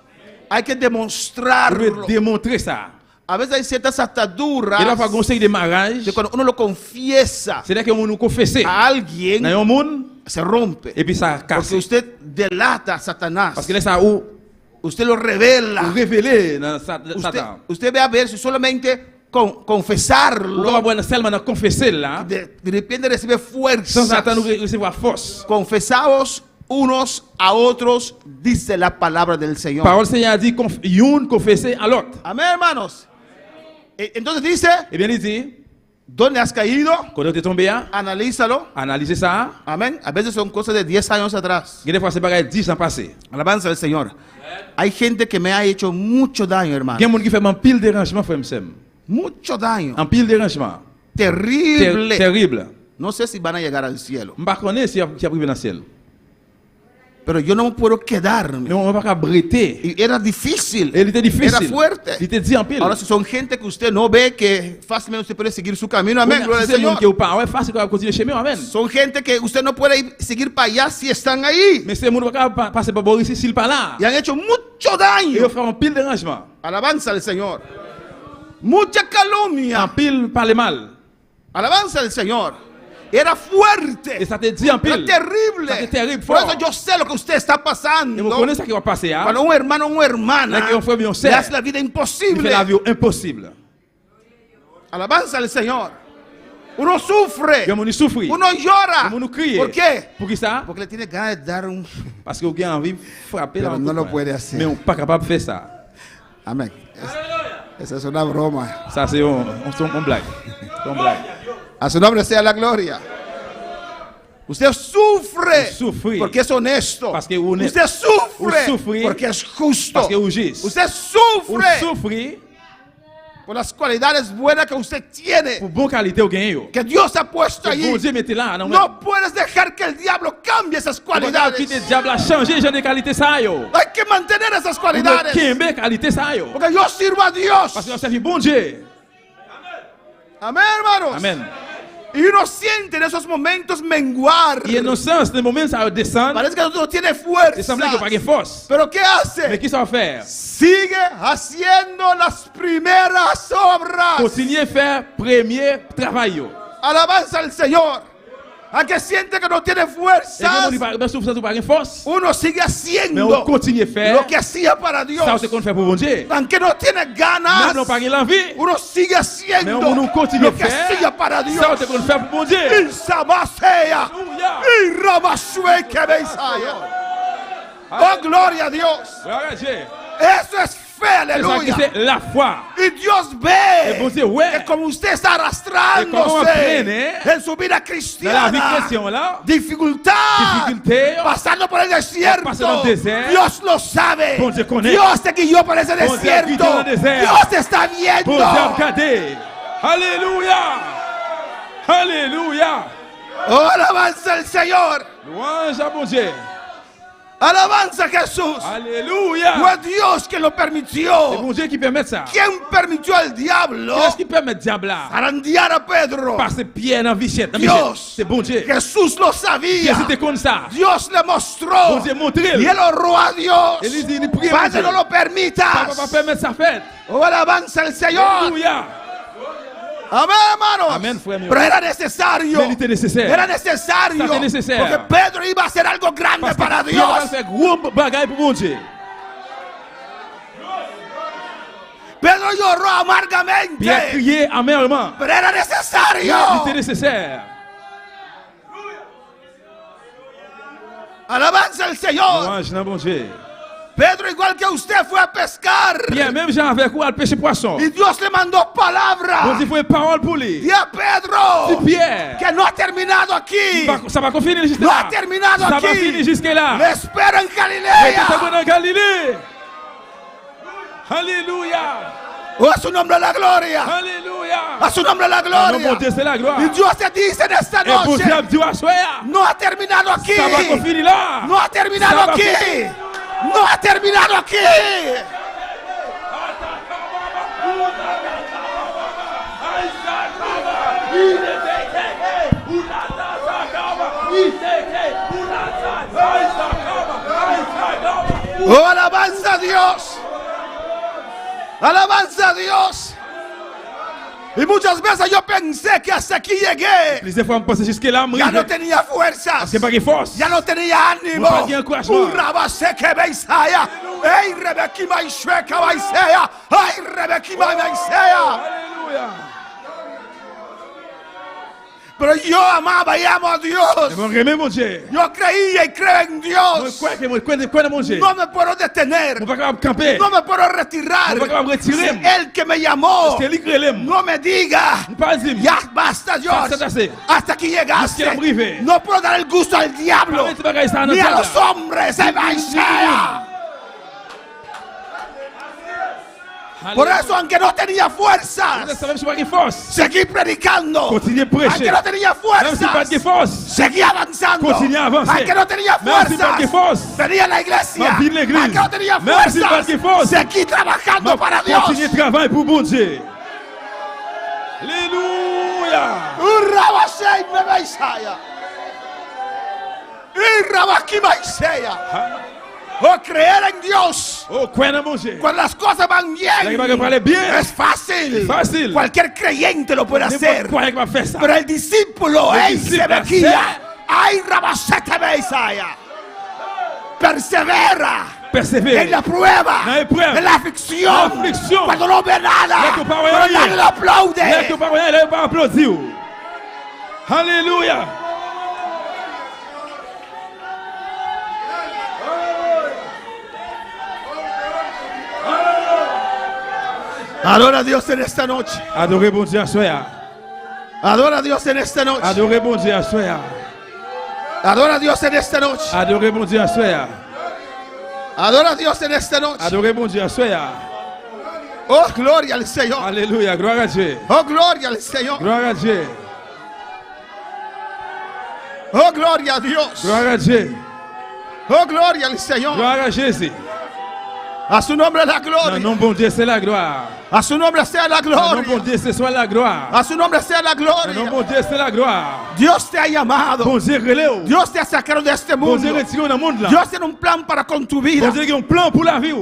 Hay que Vous demostrarlo. devez démontrer ça. A veces hay ciertas ataduras Il va falloir conseil de mariage. que cuando uno lo confiesa C'est-à-dire que vous nous confessez. a alguien, Dans un monde, se rompe. et puis ça casse. Porque usted delata a Satanás. Parce que là, ça ou Usted lo revela. révélé dans Satan. Usted ve a ver si solamente Vous va confesarlo, voir seulement dans confesser là, de repente recibe sans Satan nous fuerza. recevoir force. Confesaos unos a otros, dice la palabra del Señor. Parole Seigneur dit une confesser à l'autre. Amén, hermanos. Entonces dice: Et bien il dit, ¿dónde has caído? quand tu es tombé, Analízalo. analysez ça. Amén. A veces son cosas de 10 años atrás. Et des fois c'est pareil 10 ans passé. Alabanza del Señor. Hay gente que me ha hecho mucho daño, Il y a hermano. des gens qui font un pile dérangement, frère Sem. Mucho daño. Un pile dérangement. Terrible. Terrible. No sé si van a llegar al cielo. Je ne sais pas si il a privé dans le ciel. Pero yo no puedo Mais quedarme. on ne va pas breter. Y era difícil. Il était difficile. Era fuerte. Il était dit en pile. Ahora, si son gente que usted no ve, que fácilmente usted puede seguir su camino. Amén. Gloria al C'est le monde Señor. qui est au pas. Ouais, facile de continuer chez moi. Amen. Son gente que usted no puede seguir para allá si están ahí. Mais c'est le monde qui va passer par Boris ici, s'il pas là. Y han hecho mucho Il daño. va faire un pile dérangement. Alabanza al Señor. Mucha Un calumnia. pile parler mal. Alabanza al Señor. Era fuerte. Et ça te dit en Era pile. terrible. Ça te terrible, Por fort. eso yo sé lo que usted está Et vous pasando. connaissez ce qui va passer. Hein? Cuando un hermano o una hermana Là, que un frère et un le sœur, hace la vida Il imposible. fait la vie impossible. Alabanza al Señor. Uno sufre. Il y a souffrir. Uno llora. Il y a crier. ¿Por qué? Pour qui ça? Porque le tiene ganas de dar un... Parce que vous avez envie de frapper Pero là. no lo puede hacer. Mais on n'est pas capable de faire ça. Amén. Esa es una broma. Ça, c'est un blague. C'est un blague. A su nombre sea la gloria. Usted sufre Sufrir. porque es honesto. Parce que vous Usted sufre sufrir. porque es justo. Parce que vous juste. Usted Vous sufre souffrez por las cualidades buenas que usted tiene, pour bonne qualité au gain. que Dios ha puesto Que bon allí. Dieu mettez là. Non, No puedes dejar que el diablo cambie esas cualidades. Qui te diable a changé genre de qualité ça yo. Hay que mantener esas Vous cualidades. kembe qualité ça yo. Porque yo sirvo a Dios. Parce que on servi bon Dieu. Amén, hermanos. Amen. Y uno siente en esos momentos menguar. Et en un sens, le moment ça descend, Parece que no tiene il fuerza. semble qu'il n'y a pas de force. Pero ¿qué hace? Mais qui ça va faire? Sigue haciendo las primeras obras. Continuer à faire premier travail. yo. Alabanza al Señor. Aunque siente que no tiene Et fuerza, comme on dit pas souffre ça pas de force. uno sigue Mais on haciendo continue à faire lo que hacía para Dios. ça c'est qu'on fait pour bon Dieu. Aunque no tiene Même ganas, non pas l'envie. uno sigue Mais haciendo on continue lo à que faire hacía para Dios. ça c'est qu'on fait pour bon Dieu. Y Samasea, Alléluia. y Rabashue que Beisaya. Oh, gloria a Dios. Gloire à Dieu. Eso es fe, C'est ça qui aleluya. c'est la foi. Y Dios Et ve bon Dieu, ouais. que como usted está Et como arrastrándose aprende, en su vida Dans la vie cristiana, chrétienne là, dificultad, difficulté, pasando por el desierto, pasando el desierto, Dios lo sabe. Bon Dieu connaît. Dios te guió por ese Bon Dieu desierto. guió dans le désert. Dios te está bon viendo. Dieu, regardez. Alléluia. Alléluia. Oh, alabanza al Señor. Louange à bon Dieu. Alabanza a Jesús. Alléluia. Fue Dios que lo C'est permitió. bon Dieu qui permet ça. ¿Quién permitió al diablo Qu'est-ce qui permet le diable là? zarandear a Pedro? Passer Pierre dans la vichette. Dios. C'est bon Dieu. Jesús lo Dieu sabía. c'était comme ça. Dios le Bon mostró. Dieu montré. Y él oró a Dios. Et il dit, il prie. Padre, no lo Ça va pas permitas. permettre sa fête. Oh, alabanza al Señor. Alléluia. Amén, hermanos. Amén, frère mío. Pero era necesario. Mais il était nécessaire. Era necesario. C'était nécessaire. Porque Pedro iba a hacer algo grande Parce para que Dieu va Dios. faire gros bagaille pour mon Dieu. Pedro lloró Pierre amargamente. criait amèrement. Pero era Il necesario. était nécessaire. Alabanza al Señor. Louange dans mon Dieu. Pedro, igual que usted, fue a pescar. Pierre, même Jean avec quoi, elle pêcher poisson. Y Dios le mandó Bon palabra. Dieu, il faut une parole pour lui. Y a Pedro, Si Pierre, que no ha terminado aquí. ça va pas finir jusque No là. ha terminado Ça va aquí. finir jusque Le là. espero en Mais tu Galilea. t'abonnes en Galilée. Alléluia. Oh, a su nombre la gloria. Alléluia. A su nombre la Ah, non, mon gloria. Dieu, c'est la gloire. Y Dios te dice en esta Et bon noche, Dieu, Dieu a soya. no ha terminado aquí. Ça va pas finir là. No ha terminado Ça va aquí. finir. No ha terminado aquí. Oh, alabanza a Dios. Alabanza a Dios. Y muchas veces yo pensé que hasta aquí llegué. Plusieurs fois, je pense jusque là, Ya no tenía fuerzas. parce que pas de force. Ya no tenía ánimo. No tenía encouragement. Urrabase que beisaya. Ey, Rebequí Maishueca Baisea. Ay, Rebequí Maisea. Alléluia. Pero yo amaba y amo a Dios. Et mon remets, mon Dieu. Yo creía y creo en Moi, Dios. quoi de mon Dieu. No me puedo detener. On va capable camper. No me puedo retirar. On va capable retirer. Si el que me llamó C'est lui qui l'aime. no me diga. Pas dire. Ya basta, Dios. Basta, assez. Hasta aquí llegaste. Hasta aquí arrivé. No puedo dar el gusto al diablo. Arrête de bagaille ça, Ni a notre los diable. hombres. Se Baisea. Por eso, aunque no tenía fuerzas, Ça même si pas de force. seguí predicando. Continue à prêcher. Aunque no tenía Même si pas de fuerzas, force. seguí avanzando. Continue à avancer. Aunque no tenía Même si pas de fuerzas, force. venía a la iglesia. Ma vie de l'église. Aunque no tenía Même si pas de fuerzas, force. seguí trabajando para Dios. Continue de travail pour bon Dieu. Alléluia. Urrabasei me Baisaya. Irrabaki Baisea. O creer en Dios. Oh, quoi dans mon Dieu. Cuando las cosas van La que va bien, parler bien. es fácil. Es fácil. Cualquier creyente lo puede hacer. Quoi va faire ça. Pero el discípulo, El ey, discípulo, Sebequía, sí. ay, Rabasete Beisaya, persevera Persévère. en la prueba, En la épreuve. en la aflicción, En la aflicción. cuando no ve nada, Là, tu parles pero rien. nadie lo Là, aplaude. tu parles, elle va applaudir. Alléluia. Adora a Dios en esta noche. Adorez bon Dieu à soya. Adora a Dios en esta noche. Adorez bon Dieu à soya. Adora a Dios en esta noche. Adorez bon Dieu à soya. Adora a Dios en esta noche. Adorez bon Dieu à soya. Oh, gloria al Señor. Alléluia. Gloire à Dieu. Oh, gloria al Señor. Gloire à Dieu. Oh, gloria a Dios. Gloire à Dieu. Oh, gloria al Señor. Gloire à Jésus. A su nombre la Non, gloria. non, bon Dieu, c'est la gloire. A su nombre sea la Non, non, bon gloria. Dieu, ce soit la gloire. A su nombre sea la Non, non, gloria. bon Dieu, c'est la gloire. Dios te ha llamado. Bon Dieu, relève. Dios te ha sacado de este Bon Dieu, mundo. retire dans le monde là. Dios tiene un plan para con tu vida. Bon Dieu, il y a un plan pour la vie.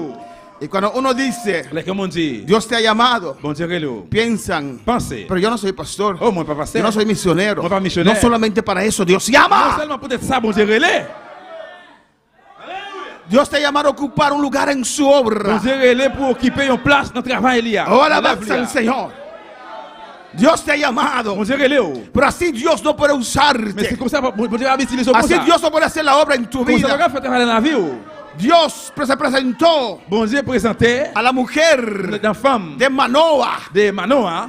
Y cuando uno dice, Les comment dire. Dios te ha llamado, Bon Dieu, relève. piensan, Pensez. pero yo no soy pastor. Oh, moi, pas Yo pasteur. no soy misionero. No soy misionero. No solamente para eso Dios Non llama. seulement peut-être ça, bon Dieu, relève. Dios te ha llamado a ocupar un lugar en su Bon obra. Dieu, relève pour occuper une place dans le travail. Il y a. Oh, alabanza al Señor. Dios te ha llamado. Bon Dieu, relève. Pero así Dios no puede Mais c'est usarte. comme ça, bon Dieu va utiliser comme Así ça. Dios no puede hacer la obra en tu Comme ça, vida. regarde, faire travail dans la vie. Dios se presentó Bon Dieu présentait a la mujer la femme de Manoah, de Manoah,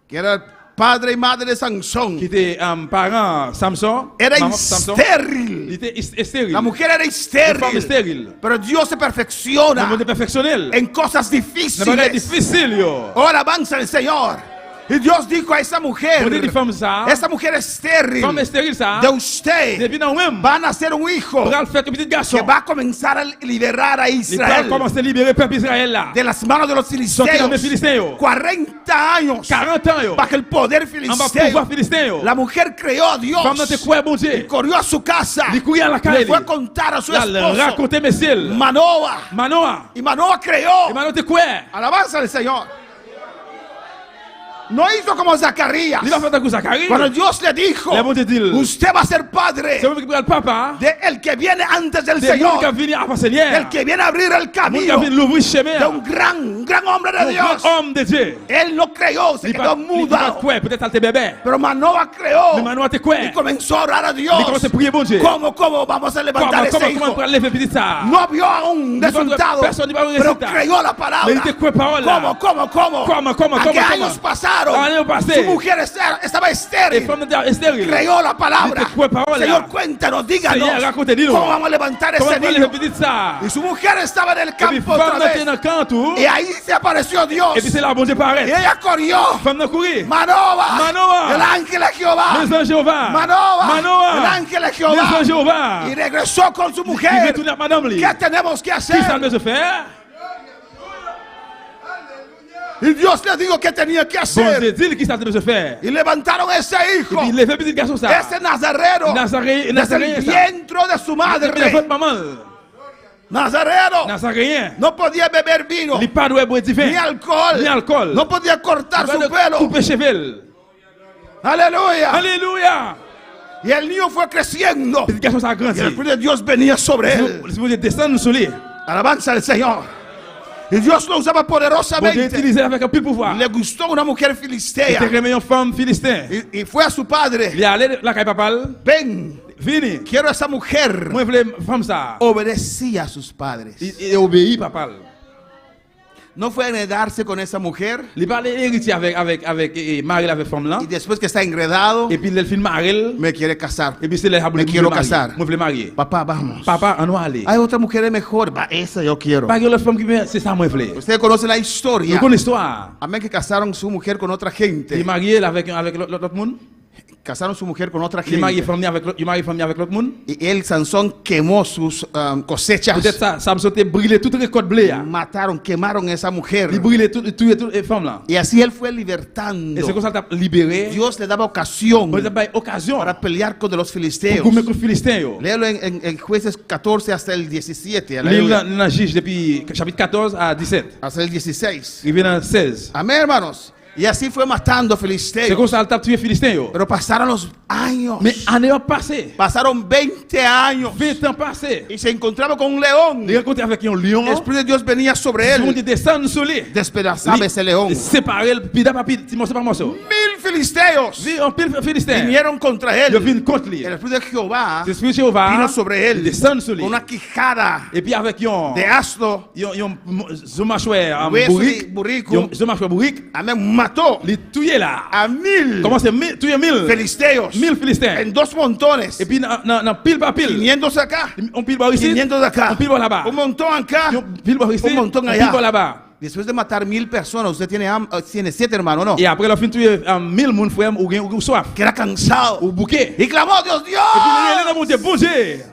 que era padre y madre de Sansón. qui était parent Samson, Era maman Samson. Il estéril. était stérile. La mujer era Une femme estéril. stérile. Pero Dios se perfecciona Le monde perfectionnel. en cosas La bagage difíciles. difficile, yo. Oh, alabanza al Señor. Y Dios dijo a esa mujer, Bon Dieu dit femme ça, esa mujer estéril femme stérile ça, de usted depuis dans même, van a ser un hijo pour faire un petit garçon. que va a comenzar a liberar a Il va Israel commencer à libérer le peuple Israël là. de las manos de los Sortir dans les filisteos. Philistins, yo. 40 años 40 ans, yo. bajo el poder En bas filisteo. pouvoir Philistin, yo. La mujer creyó a Dios. Femme dans tes croix, bon Dieu. Corrió a su casa. Il courait à la Le caille. fue a contar a su Il esposo racontait messieurs. Manoah. Manoah. Y Manoah creyó. Et Manoah te croit. Alabanza al Señor. No hizo como Zacarías. Il va faire ta coup Zacharie. Cuando Dios le dijo, La bonté dit, usted va a ser padre c'est moi qui prends le papa. de el que viene antes del C'est lui qui Señor, a venu avant Seigneur. el que viene a abrir el Lui qui a camino venu l'ouvrir chemin. de un gran hombre de Un Dios. grand homme de Dieu. Él no creyó, se Il quedó pas mudo. quoi, peut-être tes bébés. Pero Manoah creyó Mais Manoah te croit. y comenzó a orar a Dios. Il commence à prier bon Dieu. ¿Cómo vamos a levantar ese Comment hijo? on peut lever petit ça? No vio aún Ni resultado, personne ni va ver pero resultado. creyó la Mais palabra. il te croit parole là. ¿Cómo? ¿A qué años pasaron? Años passés. Su mujer estaba Et estéril. femme de stérile. Creyó la palabra. Il te croit parole là. Señor, cuéntanos, díganos. Seigneur, racontez-nous. ¿Cómo vamos a levantar Comment ese on peut niño? lever petit ça? Y su mujer estaba en el Et puis campo femme otra était vez. dans le camp tout. Y ahí se apareció Dios. Et puis c'est là bon Dieu Y paraît. ella corrió. Femme de courir. Manoah, el ángel de Jehová. Les anges Jéhovah. Manoah, el ángel de Les Jehová. anges Jéhovah. Y regresó con su Il mujer. retourne à madame lui. ¿Qué tenemos que Qui ça hacer? doit se faire? Y Dios le dijo que tenía que Bon hacer. Dieu dit qui ça doit se faire. Y levantaron ese Et hijo, puis il lève petit garçon ça. ese nazareno, Nazaréen desde el ça. vientre de su Il a fait madre. maman. Nazareno Nazaréen. no podía beber vino, Il pas doit boire du vin. ni alcohol, Ni alcool. no podía cortar Il su va pelo. couper cheveux. Aleluya. Alléluia. Y el niño fue creciendo. Petit garçon ça a Y grandi. el Espíritu de Dios venía sobre él. Si vous voulez descendre sur lui. Alabanza al Señor. Y Dios lo usaba Bon Dieu poderosamente. utilisé avec un peu de pouvoir. Le gustó una mujer Il filistea. était remis une femme philistin. Y fue a su padre. Il est allé la caille papal. Ven, Fini. quiero a esa mujer. Moi je voulais femme ça. Obedecía a sus padres. Il obéit papal. No fue a enredarse con esa mujer. Il parlait héritier avec Marie avec femme là. Y después que está enredado, Et puis il film Marie. me quiere casar. Et puis c'est les Me quiero casar. Moi je voulais marier. Papá, vamos. Papa, on va aller. Hay otra mujer mejor. Va, esa yo quiero. Pas que la femme qui vient, c'est ça moi je voulais. Ustedes conocen la Nous historia. connaissons l'histoire. Amén, que casaron su mujer con otra Il gente. est marié avec l'autre monde. Casaron su mujer con otra Il est marié gente. famille avec l'autre monde. Y él, Sansón, quemó sus cosechas. Peut-être ça, ça me sautait brûler toute récolte blé. là. Mataron, quemaron a esa mujer. Il brûlait toutes les femmes là. Y así él fue Et c'est libertando. comme ça qu'il a libéré. Dios le daba ocasión Bon, il a pas eu occasion para pelear con los pour filisteos. gommer contre les Philistins. yo. Léelo en Jueces 14 hasta el 17. Livre Aleluya. dans Juge depuis chapitre 14 à 17. Hasta el 16. Il vient dans 16. Amén, hermanos. Y así fue matando C'est filisteos. comme ça qu'il a tué les Philistins. yo. Pero pasaron los años. Mais année passée, Pasaron 20 años. 20 ans passés, Y se encontraba con un león. il rencontré avec un lion. El Espíritu de Dios venía sobre Ils ont él. descendu sur lui. Despedazaba ese león. Séparé le pida par pida, morceau par morceau. 1000 filisteos Vi un pile Philistin. vinieron contra Il él. vient contre lui. El Espíritu de Jehová L'esprit de Jéhovah vino sobre il él descend sur lui. con una quijada Et puis avec un de asno. mâchoire en Hueso de bourrique, burrico. un mâchoire bourrique, Amén. Mató il tué là. a 1000 Comment c'est tué 1000 filisteos 1000 Philistins. en dos montones. Et puis dans pile par pile, 500 acá, on pile par ici, 500 de acá, on pile par là-bas. un montón acá. On pile par ici, Un montón on allá. pile par là-bas. Después de matar 1000 personas, usted tiene 7 hermanos, ¿no? Et après la fin tué 1000 moun frère ou soif Que era cansado. ou bouquet. Y clamó, Dios, Dios, Et puis il est là mon Dieu, bon Dieu.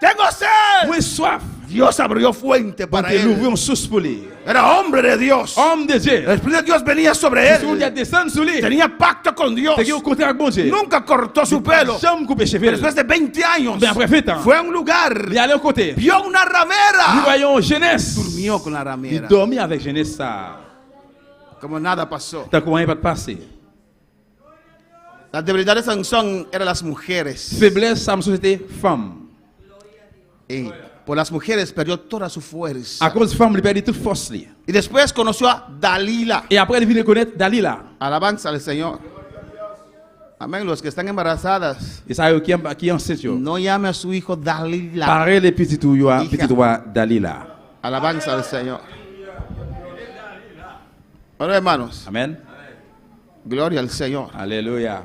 tengo sed. Moi soif. Dios abrió fuente Parce para qu'il ouvrit él. un source pour lui. Era hombre de Dios. Homme de Dieu. El Espíritu de Dios venía sobre Si on dit à él. descendre sur lui, Tenía pacto con Dios. c'est qu'il au contraire avec bon Dieu. Nunca cortó su pelo. Jamais coupé cheveux. Después de 20 años, Mais après 20 ans, fue a un lugar, il est allé au côté. vio una Nous ramera. voyons jeunesse. Durmió con la Il ramera. dormit avec jeunesse ça. Como nada pasó. T'as comment il va te passer. La debilidad de Sansón eran las mujeres. Faiblesse, ça me société femme. Y por las mujeres perdió toda su fuerza. À cause de femme, il perdit toute force. Li. Y después conoció a Dalila. Et après, il vient connaître Dalila. Alabanza al Señor. Amén. Los que están embarazadas, Et ça, qui est enceinte, yo. no llame a su hijo Dalila. Parlez les petits tout, yo, Hija. petit toi, Dalila. Alabanza al Señor. Ahora, hermanos, Amen. gloria al Señor. Alléluia.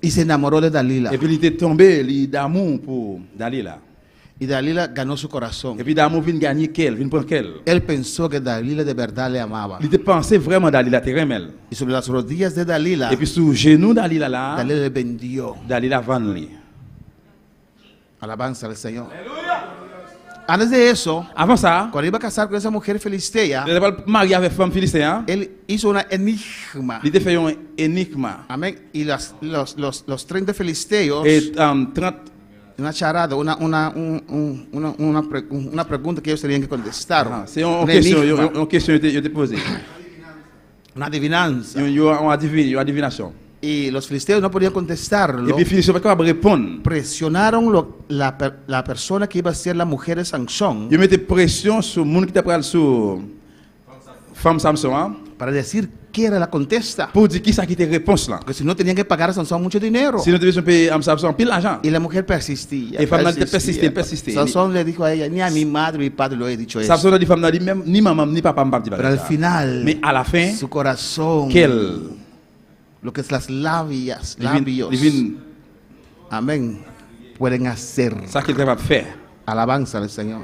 Y se enamoró de Dalila. Et puis il était tombé, il d'amour pour Dalila. Y Dalila ganó su corazón. Et puis d'amour vient gagner qu'elle, vient prendre qu'elle. Él pensó que Dalila de verdad le amaba. Il était pensé vraiment Dalila, te remel. Y sobre las rodillas de Dalila, Et puis sous genou Dalila là, Dalila le vendió. Dalila vend lui. Alabanza al Señor. Antes de eso, Avant ça, cuando iba a casar con esa mujer filistea, il était marié avec femme philistéen. él hizo una enigma. Il était fait un énigme. Amén. Y los 30 filisteos, Et 30, una charada, una pregunta que ellos tenían que contestar. c'est une Una question, enigma, une question je te posée. una adivinanza. Il y a une divination. Y los filisteos no podían Et contestarlo. puis Philistéen pas capable de répondre. Presionaron la persona que iba a ser la mujer de Sansón Il mettait pression sur le monde qui t'a pris sur femme Samson hein, para decir qué era la contesta. pour dire qui ça qui était réponse là. Porque si no tenían que pagar a Sansón mucho dinero. Si nous devions payer à Samson pile l'argent. Y la mujer persistía. Y femme persistía. Sansón le dijo a ella, ni a mi madre ni mi padre lo he dicho eso. Samson a dit femme n'a dit même ni maman ni papa m'a dit Pero al ça. final, Mais à la fin, su corazón, qu'elle lo que es las labios, divine amén, pueden hacer. ça qu'il est capable de faire. Alabanza al Señor.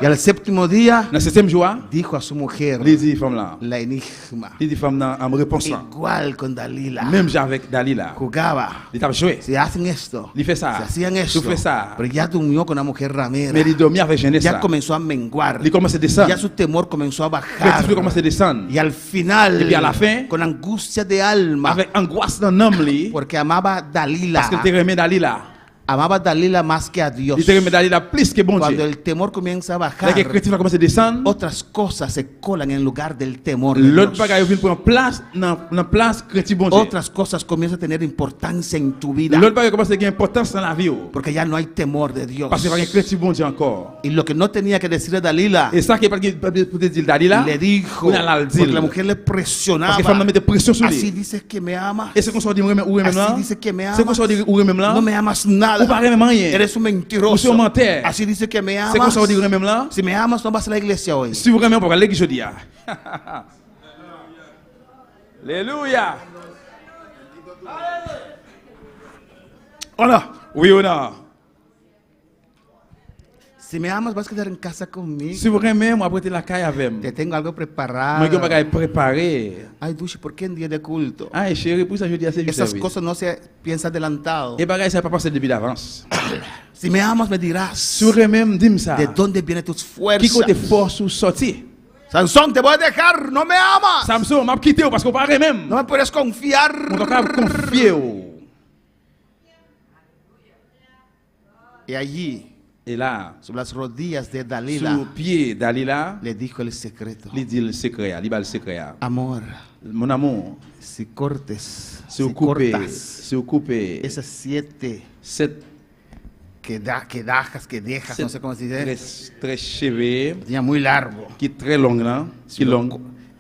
Y al séptimo día, Dans le septième jour, dijo a su mujer il dit femme là, la enigma. il dit femme là en réponse là. Igual con Dalila. Même j'ai avec Dalila. Jugaba. Il t'a joué. Si hacen esto, Il fait si ça. hacían esto, Tu fais ça. pero ya durmió con una mujer ramera. Mais il dormit avec jeunesse Ya là. comenzó a menguar. Il commence à descendre. Ya su temor comenzó a Petit bajar. frère commence à descendre. Y al final, Y a la fin, con angustia de alma, Avec angoisse dans l'homme li, porque amaba a Dalila, parce qu'il te remet Dalila. amaba a Dalila más que a Dios. Il te remet Dalila plus que bon Cuando Dieu. el temor comienza a Dès bajar, que le chrétien commence à descendre, otras cosas se colan en lugar del temor de l'autre Dios. bagaille vient prendre place dans place chrétien bon Dieu. Otras cosas comienzan a tener importancia en tu vida, L'autre bagaille commence à gagner importance dans la vie. porque ya no hay temor de Dios. Parce qu'il y a un chrétien bon Dieu encore. Y lo que no tenía que decir a Dalila, Et ça qui est pas pour te dire Dalila, le dijo, on a la porque la dire. mujer le presionaba. Parce que femme mettait pression sur Así lui. dices que me amas, Et c'est qu'on soit dit ou même así là. dices que me C'est qu'on soit dit amas, ou même là. no me amas nada, Ou pas même rien. eres un Ou mentiroso. c'est un menteur. Así dice que me C'est qu'on amas. soit dit ou même là. Si me amas, no vas a la iglesia hoy. Si vous vraiment pour aller jeudi. Alléluia. Hola. Oui ou non? Si me amas, vas a quedar en casa conmigo. Si vous vraiment moi prêter la caille avec Te moi. tengo algo preparado. Moi je vais préparer. Ay, Dushi, ¿por qué en día de culto? Ah chérie, pour ça je dis à ce Esas service. cosas no se piensa adelantado. Et bagaille ça pas passer depuis d'avance. Si me amas, me dirás Si vous même dis ça. de dónde vienen tus Qui fuerzas. côté force ou sorti? Sansón, te voy a dejar, no me amas. Samson m'a quitté parce qu'on parle même. No me puedes confiar. On doit pas confier. Y allí, Et là, sobre las rodillas de sous Dalila, pied Dalila, le dijo el secreto. il dit le secret, il va le secret. Amor, Mon amour, si cortes, si vous coupez, cortas si vous coupez esas 7 cette que dejas, no sé cómo se dice, très cheveux tenía muy largo. qui est très long là, qui est long.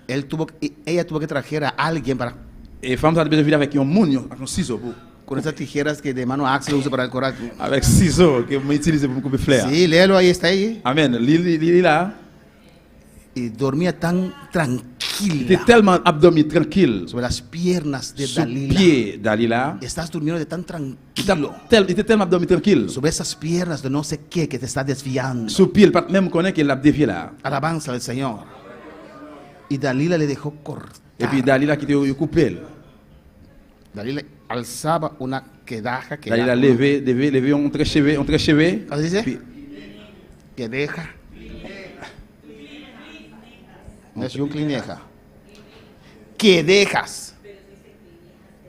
Ella tuvo que traer a alguien para Et femme ça besoin de avec un monde avec un ciseau pour con esas tijeras que de mano Axel usa para el corazón. avec ciseaux que moi utilise pour couper fleurs. Sí, léelo, ahí está ahí. Amen. Lili là, Y dormía tan il tranquila était tellement abdomen tranquille sobre las piernas de sous Dalila. pied Dalila. Estás durmiendo de tan Il tranquilo était tellement abdomen tranquille. sobre esas piernas de no sé qué que te está desviando. Sous pied, pas même connaît qu'il l'a dévié là. Alabanza al Señor. Y Dalila le dejó cortar. Et puis Dalila qui était coupé. Dalila alzaba una quedaja que Dalila levé un très cheveux. ¿Así dice? Puis, Que deja. No es un clineja. Que dejas.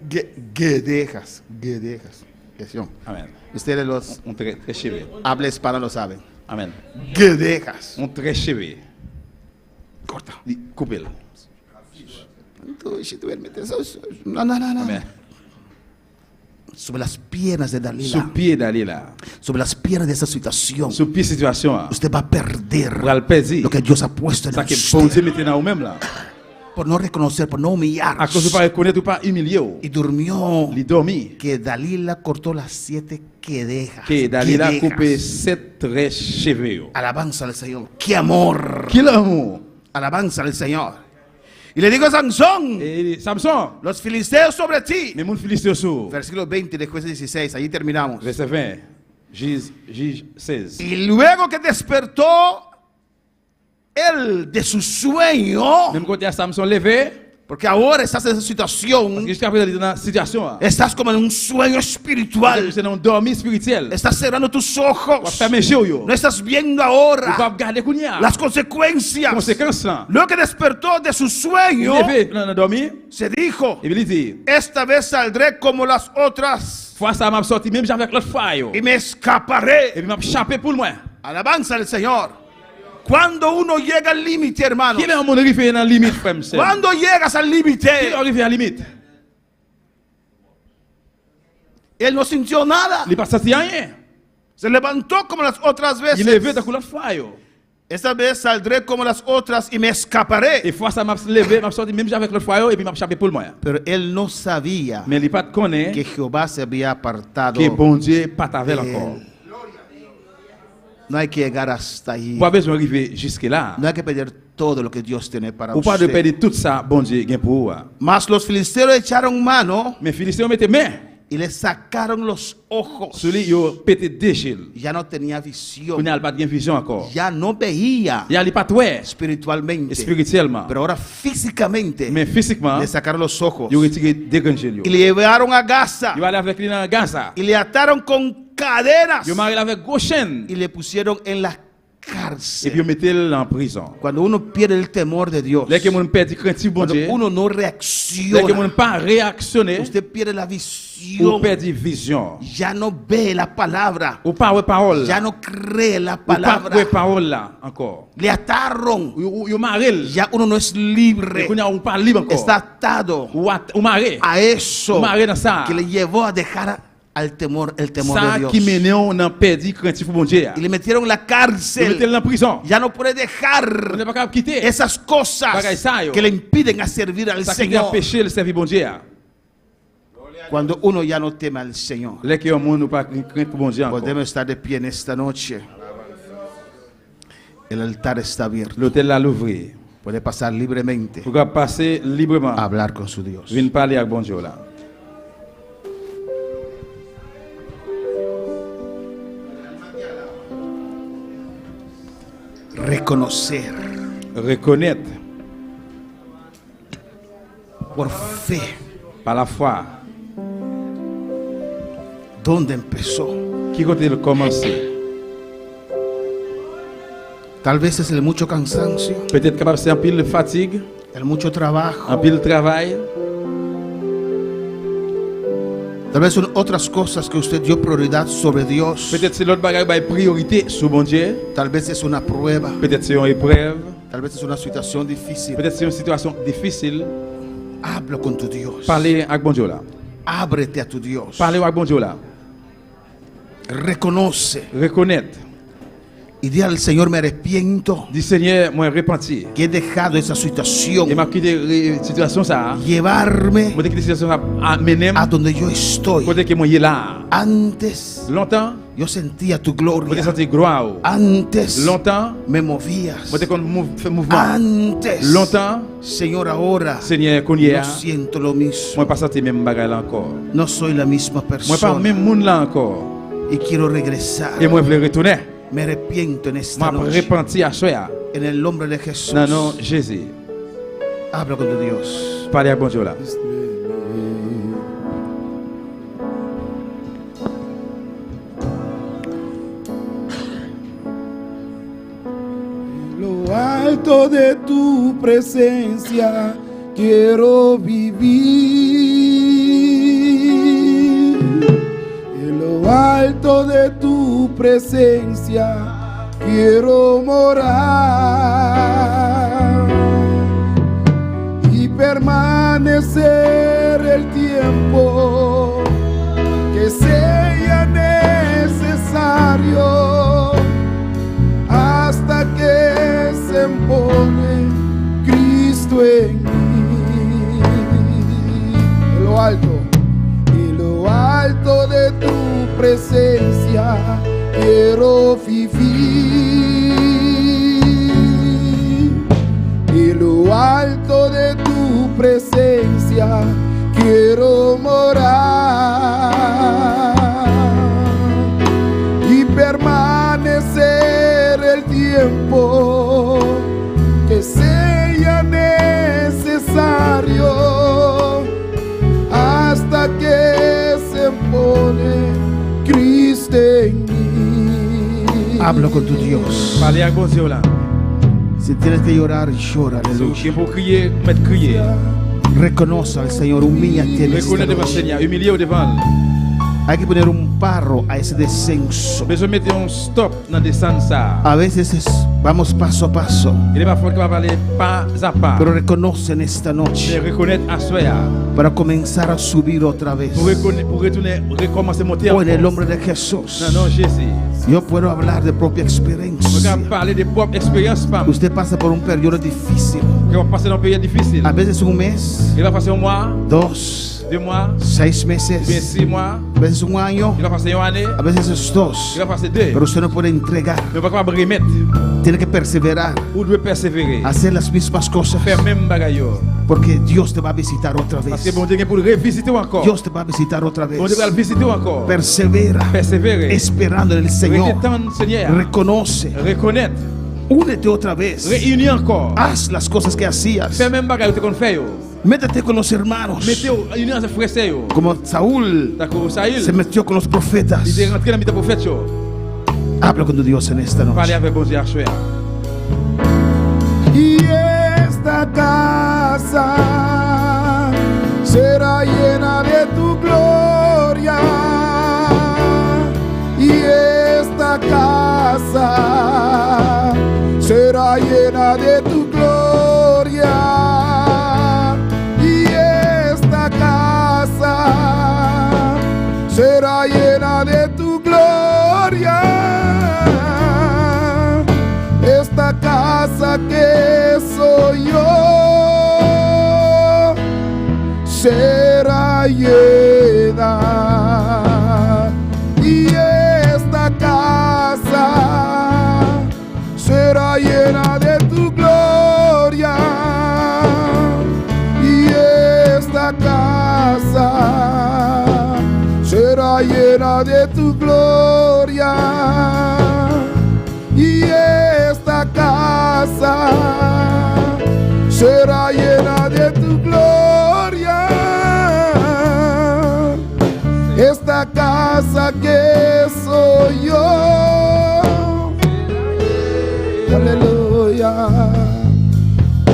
Que dejas. Que dejas. Que sí. Amen. Ustedes los Un très cheveux. habla hispana lo saben. Amen. Que dejas. Un très cheveux. Corta. Coupé. No, no, no, no. Amen. Sobre las piernas de Dalila. Sous pied Dalila. Sobre las piernas de esa situación. Sous pied situation. Usted va a perder Pour le perdre. lo que Dios ha puesto en Ça que bon usted. Dieu mettait dans vous même là. por no reconocer, por no humillar. À cause de pas reconnaître ou pas humilier. Y durmió. Il dormi. Que Dalila cortó las 7 quedejas. Que Dalila quedejas. coupé 7 tresses cheveux. Alabanza al Señor. ¡Qué amor! Quel amour! Alabanza al Señor. Y le dijo a Sansón, Et Samson, los filisteos sobre ti. mais mon philistéen sur. Versículo 20 de Jueces 16, allí terminamos. Verset 20. Juge 16. Y luego que despertó él de su sueño, Même côté à Samson levé, porque ahora estás en esa parce que situación, jusqu'à présent, il est dans la situation. estás como en un sueño espiritual, C'est dans un dormi spirituel. estás cerrando tus On va ojos, fermer les yeux. no estás viendo On va ahora regarder Kounia. las consecuencias. Conséquence là. Luego que despertó de su Il sueño, levé dans le dormi. se dijo, Et puis il dit, esta vez saldré como las otras fois ça m'a sorti même avec l'autre fois. y me escaparé. Et puis m'a échappé pour moi. Alabanza al Señor. Cuando uno llega al límite, hermanos, Qui est en monde arrivé dans la limite, frère? Qui cuando llegas al est límite, arrivé à la limite? él no sintió nada. Il n'est pas senti rien. Se levantó como las otras Il est levé veces. dans l'autre fois. Esta vez saldré como las otras y me escaparé. Et fois ça m'a levé, m'a sorti même avec l'autre fois et puis m'a échappé pour moi. Pero él no sabía Mais il pas connaît que Jehová se había apartado. que bon Dieu pas avec de encore. él. No hay que llegar hasta ahí. Pas besoin d'arriver jusque là. No hay que perder todo lo que Dios tiene para Ou pas de usted. perdre tout ça, bon Dieu gain pour vous. Mas los filisteos echaron mano Mais Philistins mettaient main y le sacaron los ojos. sur lui, yo pété déchil. Ya no tenía On visión. n'a pas de vision encore. Ya no veía Il y a pas ouais espiritualmente. spirituellement. Pero ahora físicamente Mais physiquement, le sacaron los ojos. il retiré dégangé. Y le llevaron a Gaza. Il allé avec lui dans Gaza. Y le ataron con cadenas. Il marié avec gros chaîne Y le pusieron en la et puis cárcel. il mettait en prison. Cuando uno pierde el temor de Dios, Là que mon père dit craintif bon cuando Dieu. uno no Là que reacciona, mon pas réactionné, usted pierde la ou visión. perdre vision. Ya no ve la palabra. Ou pas ouais parole. Ya no cree la Ou pas palabra. ouais parole là encore. Le ataron. Ou marel. Ya uno no es Et libre. qu'on a ou pas libre encore. Está atado Ou maré. a eso Ou maré dans ça. que le llevó a dejar el temor de Ça Dios. qui mène on a perdu craintif bon Dieu. Y le metieron en la Il mettait cárcel. en prison. Ya no puede On n'est dejar pas capable de quitter. esas cosas Bagay sayo. que le impiden a servir al Ça qui a Señor. péché le servir bon Dieu. Cuando uno ya no teme al Señor. Là que on nous pas crainte pour bon Dieu encore. Podemos estar de pie en esta noche. El altar está abierto. L'hôtel là l'ouvrir. Puede pasar libremente Pour qu'on passer librement. a hablar con su Dios. Viens parler avec bon Dieu là. Reconocer Reconnaître por fe par la foi dónde empezó. qui côté le commencer. Tal vez es el mucho cansancio, Peut-être capable c'est un pile de fatigue, el mucho un trabajo. pile de travail. Tal vez son otras cosas que usted dio prioridad sobre Dios. Peut-être c'est l'autre bagage by priorité sur bon Dieu. Tal vez es una prueba. Peut-être c'est une épreuve. Tal vez es una situación difícil. Peut-être c'est une situation difficile. Habla con tu Dios. Parlez avec bon Dieu là. Ábrete a tu Dios. Parlez avec bon Dieu là. Reconoce Reconnaître. y di al Señor, me arrepiento Dis Seigneur, moi repenti. que he dejado esa Et situación m'a quitté situation ça. llevarme Moi quitté situation ça amener a donde yo estoy. côté que moi y est là. Antes Longtemps, yo sentía tu moi gloria. senti gloire. Antes Longtemps, me movías. moi qu'on fait mouvement. Antes, Longtemps, Señor, ahora Seigneur qu'on y no est. siento lo mismo. Moi pas senti même bagarre là encore. No soy la misma Moi pas persona même monde là encore. y quiero regresar. Et moi je veux retourner. Me arrepiento en esta Moi noche. repenti à choix. En el nombre de Jesús. Non non Jésus. Habla con tu Dios. Parlez avec bon Dieu là. Lo alto de tu presencia quiero vivir. En lo alto de tu presencia quiero morar y permanecer el tiempo que sea necesario hasta que se embone Cristo en mí. presencia quiero vivir. En lo alto de tu presencia quiero morar y permanecer el tiempo que sea necesario hasta que se pone Cristo en mí. Habla con tu Dios. Parlez avec bon Dieu là. Si tienes que llorar, llora. Si vous Aleluya. pour crier, mettre crier. Reconoce al Señor, humíllate en esta Reconnaissez devant le noche. Seigneur, humiliez devant. Hay que poner un paro a ese descenso. Besoin de mettre un stop dans descendre ça. A veces vamos paso a paso, Il est pas fort qu'on va parler pas à pas. pero reconoce en esta Mais noche reconnaître à soi para comenzar a subir otra vez. pour reconnaître, pour retourner, recommencer à monter Oh, en el encore. nombre de Jesús, Non, non, Jésus. yo puedo hablar de propia On experiencia. va parler des propres expériences, femme. Usted pasa por un periodo difícil, Qui va passer dans un période difficile. a veces un mes, Il va passer un mois, 2, 2 mois, 6 bien meses, 6 mois. a veces un año, Il va passer une année. a veces es 2, Il va passer 2. pero usted no puede entregar, Ne va pas remettre. tiene que perseverar, Ou doit persévérer. hacer las mismas cosas, Faire même bagaille. porque Dios te va a visitar otra Parce que vez. bon Dieu est pour le revisiter encore. Dios te va a visitar otra Bon Dieu va le vez. visiter encore. Persevera, Persévérer. esperando en el Señor. Restez temps, Seigneur. Reconoce, Reconnaître. únete otra vez, Réunir encore. haz las cosas que hacías, Faire même bagaille qu'on fait. métete con los hermanos, Mettez unir ses frères. como Saúl D'accord, Saül. se metió con los profetas. Il est rentré dans le prophète. Habla con tu Dios en esta Parlez noche. avec bon Dieu à soi. Y esta casa será llena de tu gloria. Y esta casa será llena de tu gloria. Y esta casa será llena de tu gloria. Esta casa que soy yo será llena, y esta casa será llena de tu gloria, y esta casa será llena de tu gloria. Y esta casa será llena de tu gloria. Esta casa que soy yo. Aleluya.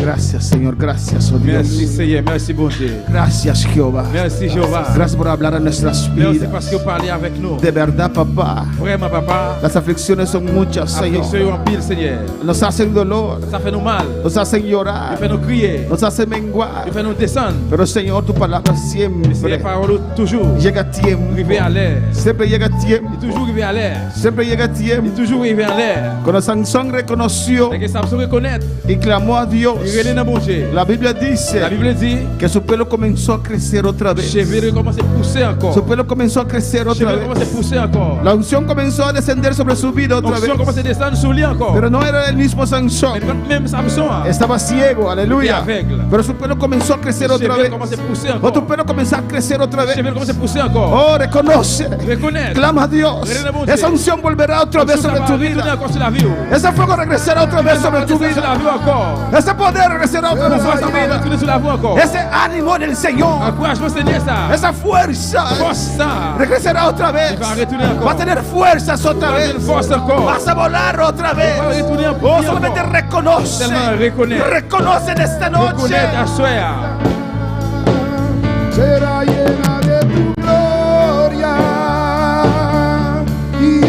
Gracias, Señor. Gracias, oh Merci Dios. Seigneur, merci bon Dieu. Gracias, Jehová. Merci Jéhovah. Gracias por hablar a nuestras Merci vidas. parce que vous parlez avec nous. De verdad, papá, Vraiment, papa. las aflicciones son muchas, Señor. Affliction en pile, Seigneur. Nos hacen dolor, Ça fait nous mal. nos hacen Il llorar, fait nous crier. nos hacen menguar. Il fait nous descendre. Pero, Señor, tu palabra Mais c'est siempre les paroles toujours. llega a tiempo. Arriver à l'air. Siempre llega a tiempo. Il toujours arrivé à l'air. Siempre llega a Il tiempo. toujours arrivé à l'air. Cuando Sansón reconoció Et que Samson reconnaître. y clamó a Dios, Il relève dans bon Dieu. la Biblia dice La Bible dit, que su pelo comenzó a crecer otra vez. cheveux commence à pousser encore. Su pelo comenzó a crecer otra Cheveux commence à vez. pousser encore. La unción comenzó a descender sobre su vida otra L'onction vez. commence à descendre sur lui encore. Pero no era el mismo Mais Sansón. quand même Samson, Estaba ciego, aleluya. Y aveugle. Pero su pelo comenzó a crecer les otra cheveux vez. commencent à pousser O encore. tu pelo comenzó a crecer otra Les vez. cheveux commencent à pousser encore. Oh, reconoce. Reconnaître. Clama a Dios. Esa unción volverá otra vez sobre tu Retourner vida. encore sur la vie. Ese fuego regresará otra vez sobre tu Sur la vida. vie encore. Ese poder regresará otra vez sobre tu vida. Retourner sur la vie encore. Ese ánimo en el Señor. Encouragement Seigneur ça. Esa fuerza Force ça. regresará otra vez. Va a retornar encore. Va a tener fuerzas otra Va a vez. tener fuerza encore. Vas a volar otra vez. Va a retornar Oh, encore. solamente reconoce. Seulement reconnaître. Reconoce en esta noche. Reconnaître à soi. Será llena de tu gloria, y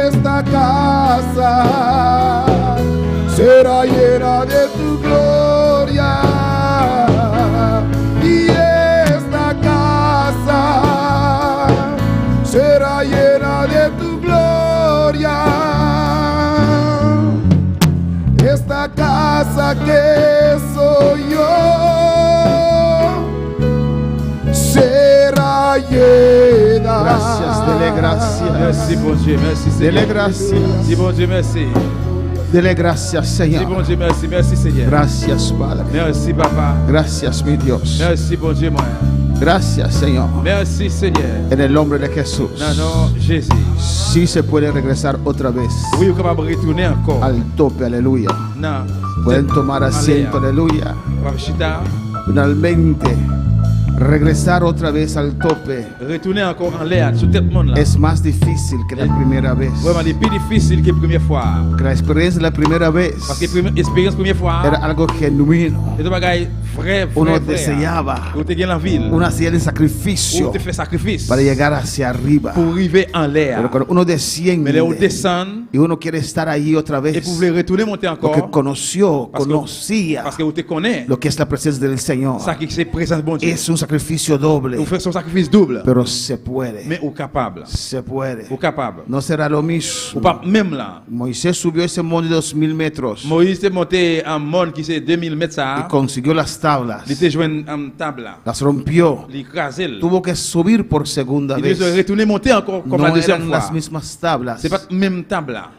esta casa será llena de tu gloria, y esta casa será llena de tu gloria. Esta casa que soy yo será llena. Gracias, del Merci, bon Dieu. Merci, Dele Seigneur. gracias. Dis, bon Dieu, merci. Dele gracias, Dis, Señor. bon Dieu, merci. Merci, Seigneur. Gracias, Padre. Merci, Papa. Gracias, mi Dios. Merci, bon Dieu, moi. Gracias, Señor. Merci, Seigneur. En el nombre de Jesús. Non, non, Jésus. Sí se puede regresar otra vez Oui, vous êtes capable de retourner encore. al tope, aleluya. Non. Pueden tomar asiento, aleluya. Papa Chita, Finalmente, regresar otra vez al tope retourner encore en l'air sur tout le monde là. es más difícil que la primera vez. Vraiment, c'est plus difficile que la première fois. Porque la experiencia de la primera vez Parce que l'expérience première fois, era algo genuino. c'est un bagage vrai, Uno vrai, vrai. deseaba Où tu es en ville, una serie de où sacrificio tu fais sacrifice para llegar hacia arriba. pour arriver en Pero l'air. cuando uno Mais là, on desciende descend y uno quiere estar ahí otra et vez pour vouloir retourner, monter porque encore. conocía Parce que vous te connaissez. lo que es la presencia del Señor. Ça qui c'est présence de bon Dieu. Es un sacrificio doble, Vous faites son sacrifice double. pero se puede. Mais vous capable. Se puede. Vous capable. No será lo Ou mismo. pas même là. Moisés subió ese monte de 2000 metros Moïse est monté en monde qui c'est 2000 mètres y ça. consiguió las tablas. Il était joint en table là. Las rompió. Il écrasé. Tuvo que subir por segunda Il vez. est retourné monter encore comme No la deuxième eran fois. las mismas tablas. C'est pas la même table là.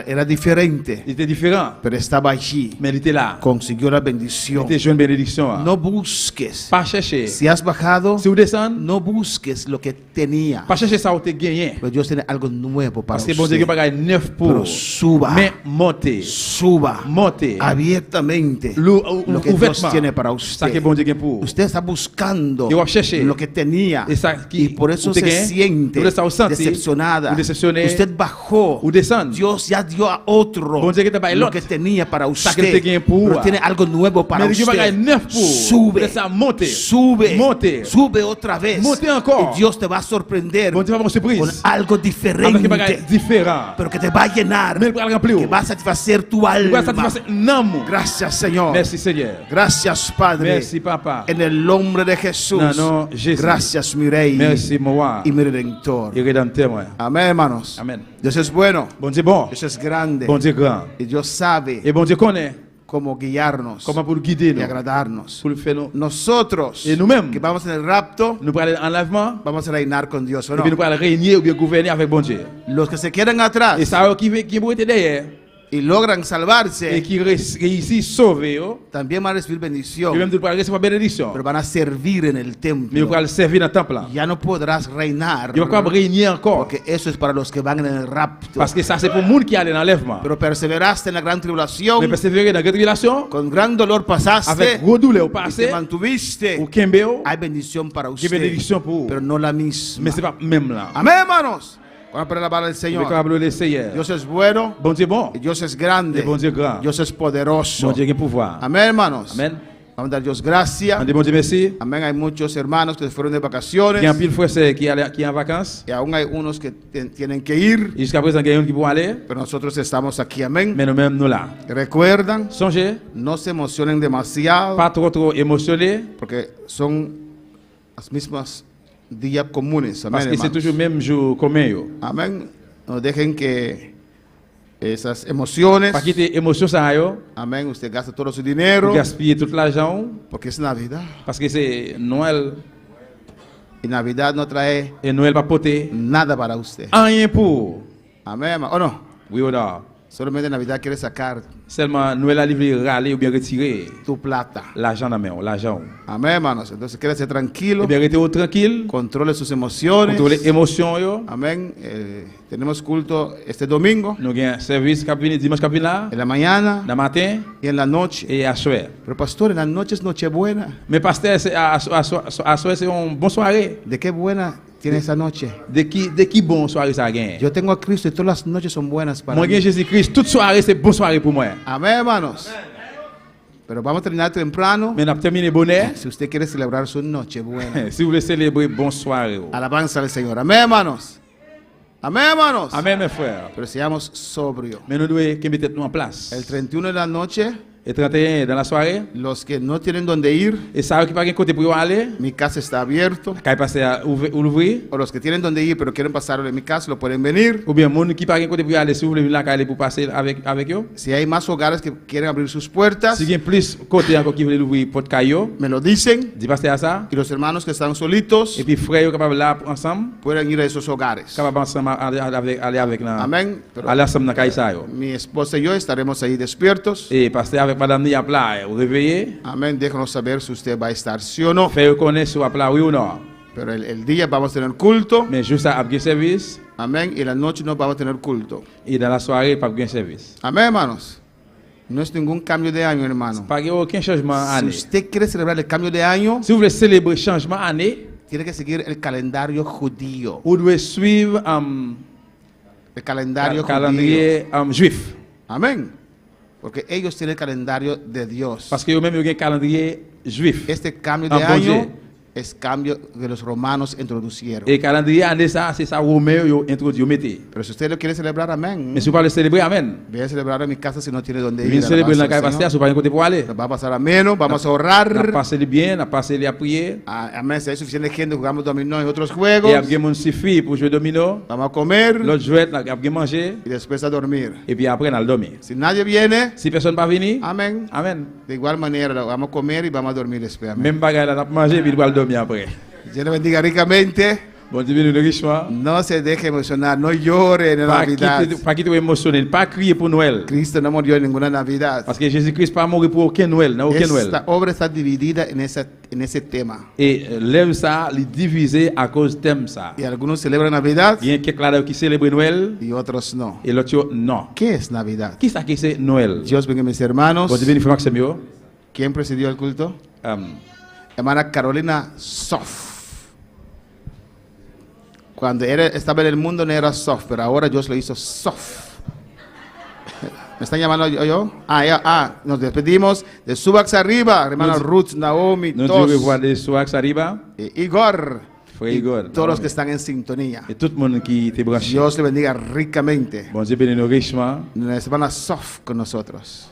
Era diferente, Il était différent. pero estaba allí. Mais il était là. Consiguió la Il bendición. était joint bénédiction. No busques. Pas chercher. Si has bajado, Si vous descendez, no busques lo que tenía. pas chercher ça où tu gagné. Pero Dios tiene algo nuevo para Parce que bon Dieu, il y a usted. bagage neuf Pero pour. suba, Mais montez. suba Montez. abiertamente lo que Dios tiene para Ça que usted. bon Dieu gagne pour. Usted está buscando Yo voy a chercher. lo que tenía Et ça qui- y por eso usted se gagne, siente por eso está senti, decepcionada. ou decepcioné, Usted bajó. ou descend. Dios ya dio a otro Bon Dieu que te va lo l'autre. que tenía para Ça que usted. te gagne pour. Pero tiene algo nuevo para Mais il y a bagage usted. neuf pour. Sube, Laisse ça monter. sube, Monter. sube otra vez. Monter encore. Y Dios te va a sorprender Bon Dieu va avoir une con surprise. algo Avec un diferente, bagage différent. pero que te va a llenar, Mais il va le remplir. que va a satisfacer tu Il va alma. satisfaire un amour. Gracias, Señor. Merci Seigneur. Gracias, Padre. Merci Papa. En el nombre de Jesús. No, no, Jesús. Gracias, mi Rey Merci mon roi. y mi Redentor. Et rédempteur moi. Amén, hermanos. Amen. Dios es bueno. Bon Dieu bon. Dios es grande. Bon Dieu grand. Y Dios sabe Et bon Dieu connaît cómo guiarnos comment pour le guider y nous. agradarnos. Pour le faire nous. Nosotros, Et nous-mêmes. que vamos en el rapto, Nous prenons l'enlèvement. vamos a reinar con Dios, ¿o Et no? puis nous prenons régner ou bien gouverner avec bon Dieu. Los que se quedan atrás Et ça qui vous était derrière. y logran Et salvarse, qui réussit sauver. Yo. también van a recibir Et même bendición, nous prenons recevoir bénédiction. pero van a servir en el Mais nous templo. prenons servir dans le temple. Ya no podrás reinar, Il va pas régner encore. porque eso es para los que van en el rapto. Parce que ça c'est pour le monde qui a l'enlèvement. Pero perseveraste en la gran tribulación, Mais persévérer dans la tribulation. con gran dolor pasaste, Avec gros douleur au y passé. te mantuviste. Ou Kembeo. Hay bendición para Qui usted, bénédiction pour vous. pero no la misma. Mais c'est pas même là. Amén, hermanos. Vamos a alabar al Mais Señor. comme le Seigneur. Dios es bueno, Bon Dieu bon. y Dios es grande, Et bon Dieu grand. Dios es poderoso. Bon Dieu qui a pouvoir. Amén, hermanos. Amen. Vamos a dar Dios gracias. On dit bon Dieu merci. Amén. Hay muchos hermanos que se fueron de Il y a un vacaciones pile frère qui est en vacances. y aún hay unos que tienen que ir, Et jusqu'à présent, il y a un qui peut aller. pero nosotros estamos aquí. Amén. Mais nous-mêmes, nous là. Recuerdan, Songez, no se emocionen demasiado pas trop émotionné. porque son las mismas días comunes. Parce Amén, que c'est hermanos. toujours le même jour commun. Yo. Amén. No dejen que esas emociones, Pas quitter émotion ça yo. amén, usted gasta todo su dinero Pour gaspiller tout l'argent. porque es Navidad. Parce que c'est Noël. Y Navidad no trae Et Noël va porter nada para usted. rien pour. Amén, hermano. ¿O no? Oui ou non? Solamente Navidad quiere sacar Seulement Noël a livré râler ou bien retirer tu plata. l'argent dans la main, l'argent. Amén, hermanos. Entonces quédese tranquilo, Et bien restez tranquille. controle sus emociones. Contrôlez les émotions yo. Amén. Tenemos culto este domingo, Nous avons un service qui vient dimanche qui vient là. en la mañana Le matin y en la noche. et à soir. Pero pastor, en la noche es Nochebuena. Mais pasteur, à soir c'est une bonne soirée. ¿De qué buena tiene esa noche? De qui bon soirée ça gagne? Yo tengo a Cristo y todas las noches son buenas para Moi mí. gagne Jésus-Christ, toute soirée c'est bonne soirée pour moi. Amén, hermanos. Pero vamos a terminar temprano. Mais on a terminé bonnet. Si usted quiere celebrar su Nochebuena. Si vous voulez célébrer bonne soirée. Alabanza al Señor. Amén, hermanos. Amén, hermanos. Amen mes frères. Pero seamos sobrios. Mais nous devons mettre nous en place. El 31 de la noche Et Et 31 dans la soirée. Los que no tienen donde ir, Et ça qui pas un côté pour aller. mi casa está abierto. Quand passer à ouvrir. O los que tienen donde ir pero quieren pasar en mi casa, lo pueden venir. Ou bien monde qui pas un côté pour aller si vous voulez venir là pour passer avec eux. Si hay más hogares que quieren abrir sus puertas, Si il y a plus côté encore qui veulent ouvrir porte caillou. me lo dicen. Dis passer à ça. Y los hermanos que están solitos Et puis frères capables là ensemble. pueden ir a esos hogares. Capable ensemble aller avec là. Amén. Pero Aller ensemble dans caille ça yo. mi esposa y yo estaremos ahí despiertos. Et passer avec madame ni à plat, vous réveillez. Amén. Déjanos saber si usted va a estar sí o no. Faire connaître si à plat oui ou non. Pero el día vamos a tener culto. Mais juste après service Amén. Y la noche no vamos a tener culto. et dans la soirée pas bien service. Amén, hermanos. No es ningún cambio de año, hermano. Pas aucun changement Si année. usted quiere celebrar el cambio de año, Si vous voulez célébrer changement année, tiene que seguir el calendario judío. vous devez suivre El calendario judío. calendrier juif. Amén. Porque ellos tienen el calendario de Dios. Parce que eux-mêmes ils ont un calendrier juif. Este cambio Ah, de bon año Dieu. es cambio que los romanos introducieron. Et calendrier année ça c'est ça Romain yo introduit mettez. Pero si usted lo quiere celebrar, amén. Mais si vous parlez célébrer amen. Voy a celebrar en mi casa si no tiene donde Venez ir. célébrer dans la Alabanza caille al pasteur, si Señor. vous pas un côté pour aller. Nos va a pasar ameno, vamos a On a orar. passé le bien, on a passé les à prier. Amén. Si hay suficiente gente, jugamos dominó y otros juegos. Et après mon suffit pour jouer domino. Vamos a comer L'autre jouet, après manger y después a dormir. et puis après on a le dormir. Si nadie viene, Si personne pas venir, amén. amen. De igual manera, vamos a comer y vamos a dormir después. Amén. Même bagaille là, on a manger puis il va dormir après. Dios le bendiga ricamente. Bon Dieu bénisse richement. No se deje emocionar, no llore en la Navidad. Pas quitter émotionnel, pas crier pour Noël. Cristo no murió en ninguna Navidad. Parce que Jésus-Christ pas mort pour aucun Noël, dans aucun Noël. Esta obra está dividida en ese tema. Et l'œuvre ça, il divisé à cause de thème ça. Y algunos celebran Navidad Il y a quelqu'un là qui célèbre Noël y otros no. et l'autre non. ¿Qué es Navidad? Qui ça qui c'est Noël? Dios bendiga mis hermanos. Bon Dieu bénisse Maxime yo. ¿Quién presidió el culto? Hermana Carolina Soft. Cuando estaba en el mundo no era soft, pero ahora Dios lo hizo soft. ¿Me están llamando yo? Nos despedimos de Subax arriba, hermana Nos- Ruth, Naomi, Nous todos, Dieu revoir des soirs arriba Igor, Frère y Igor, todos los Naomi. que están en sintonía. et tout le monde qui était branché. Dios le bendiga ricamente. Bon Dieu bénisse nous richement. Nuestra hermana Soft con nosotros.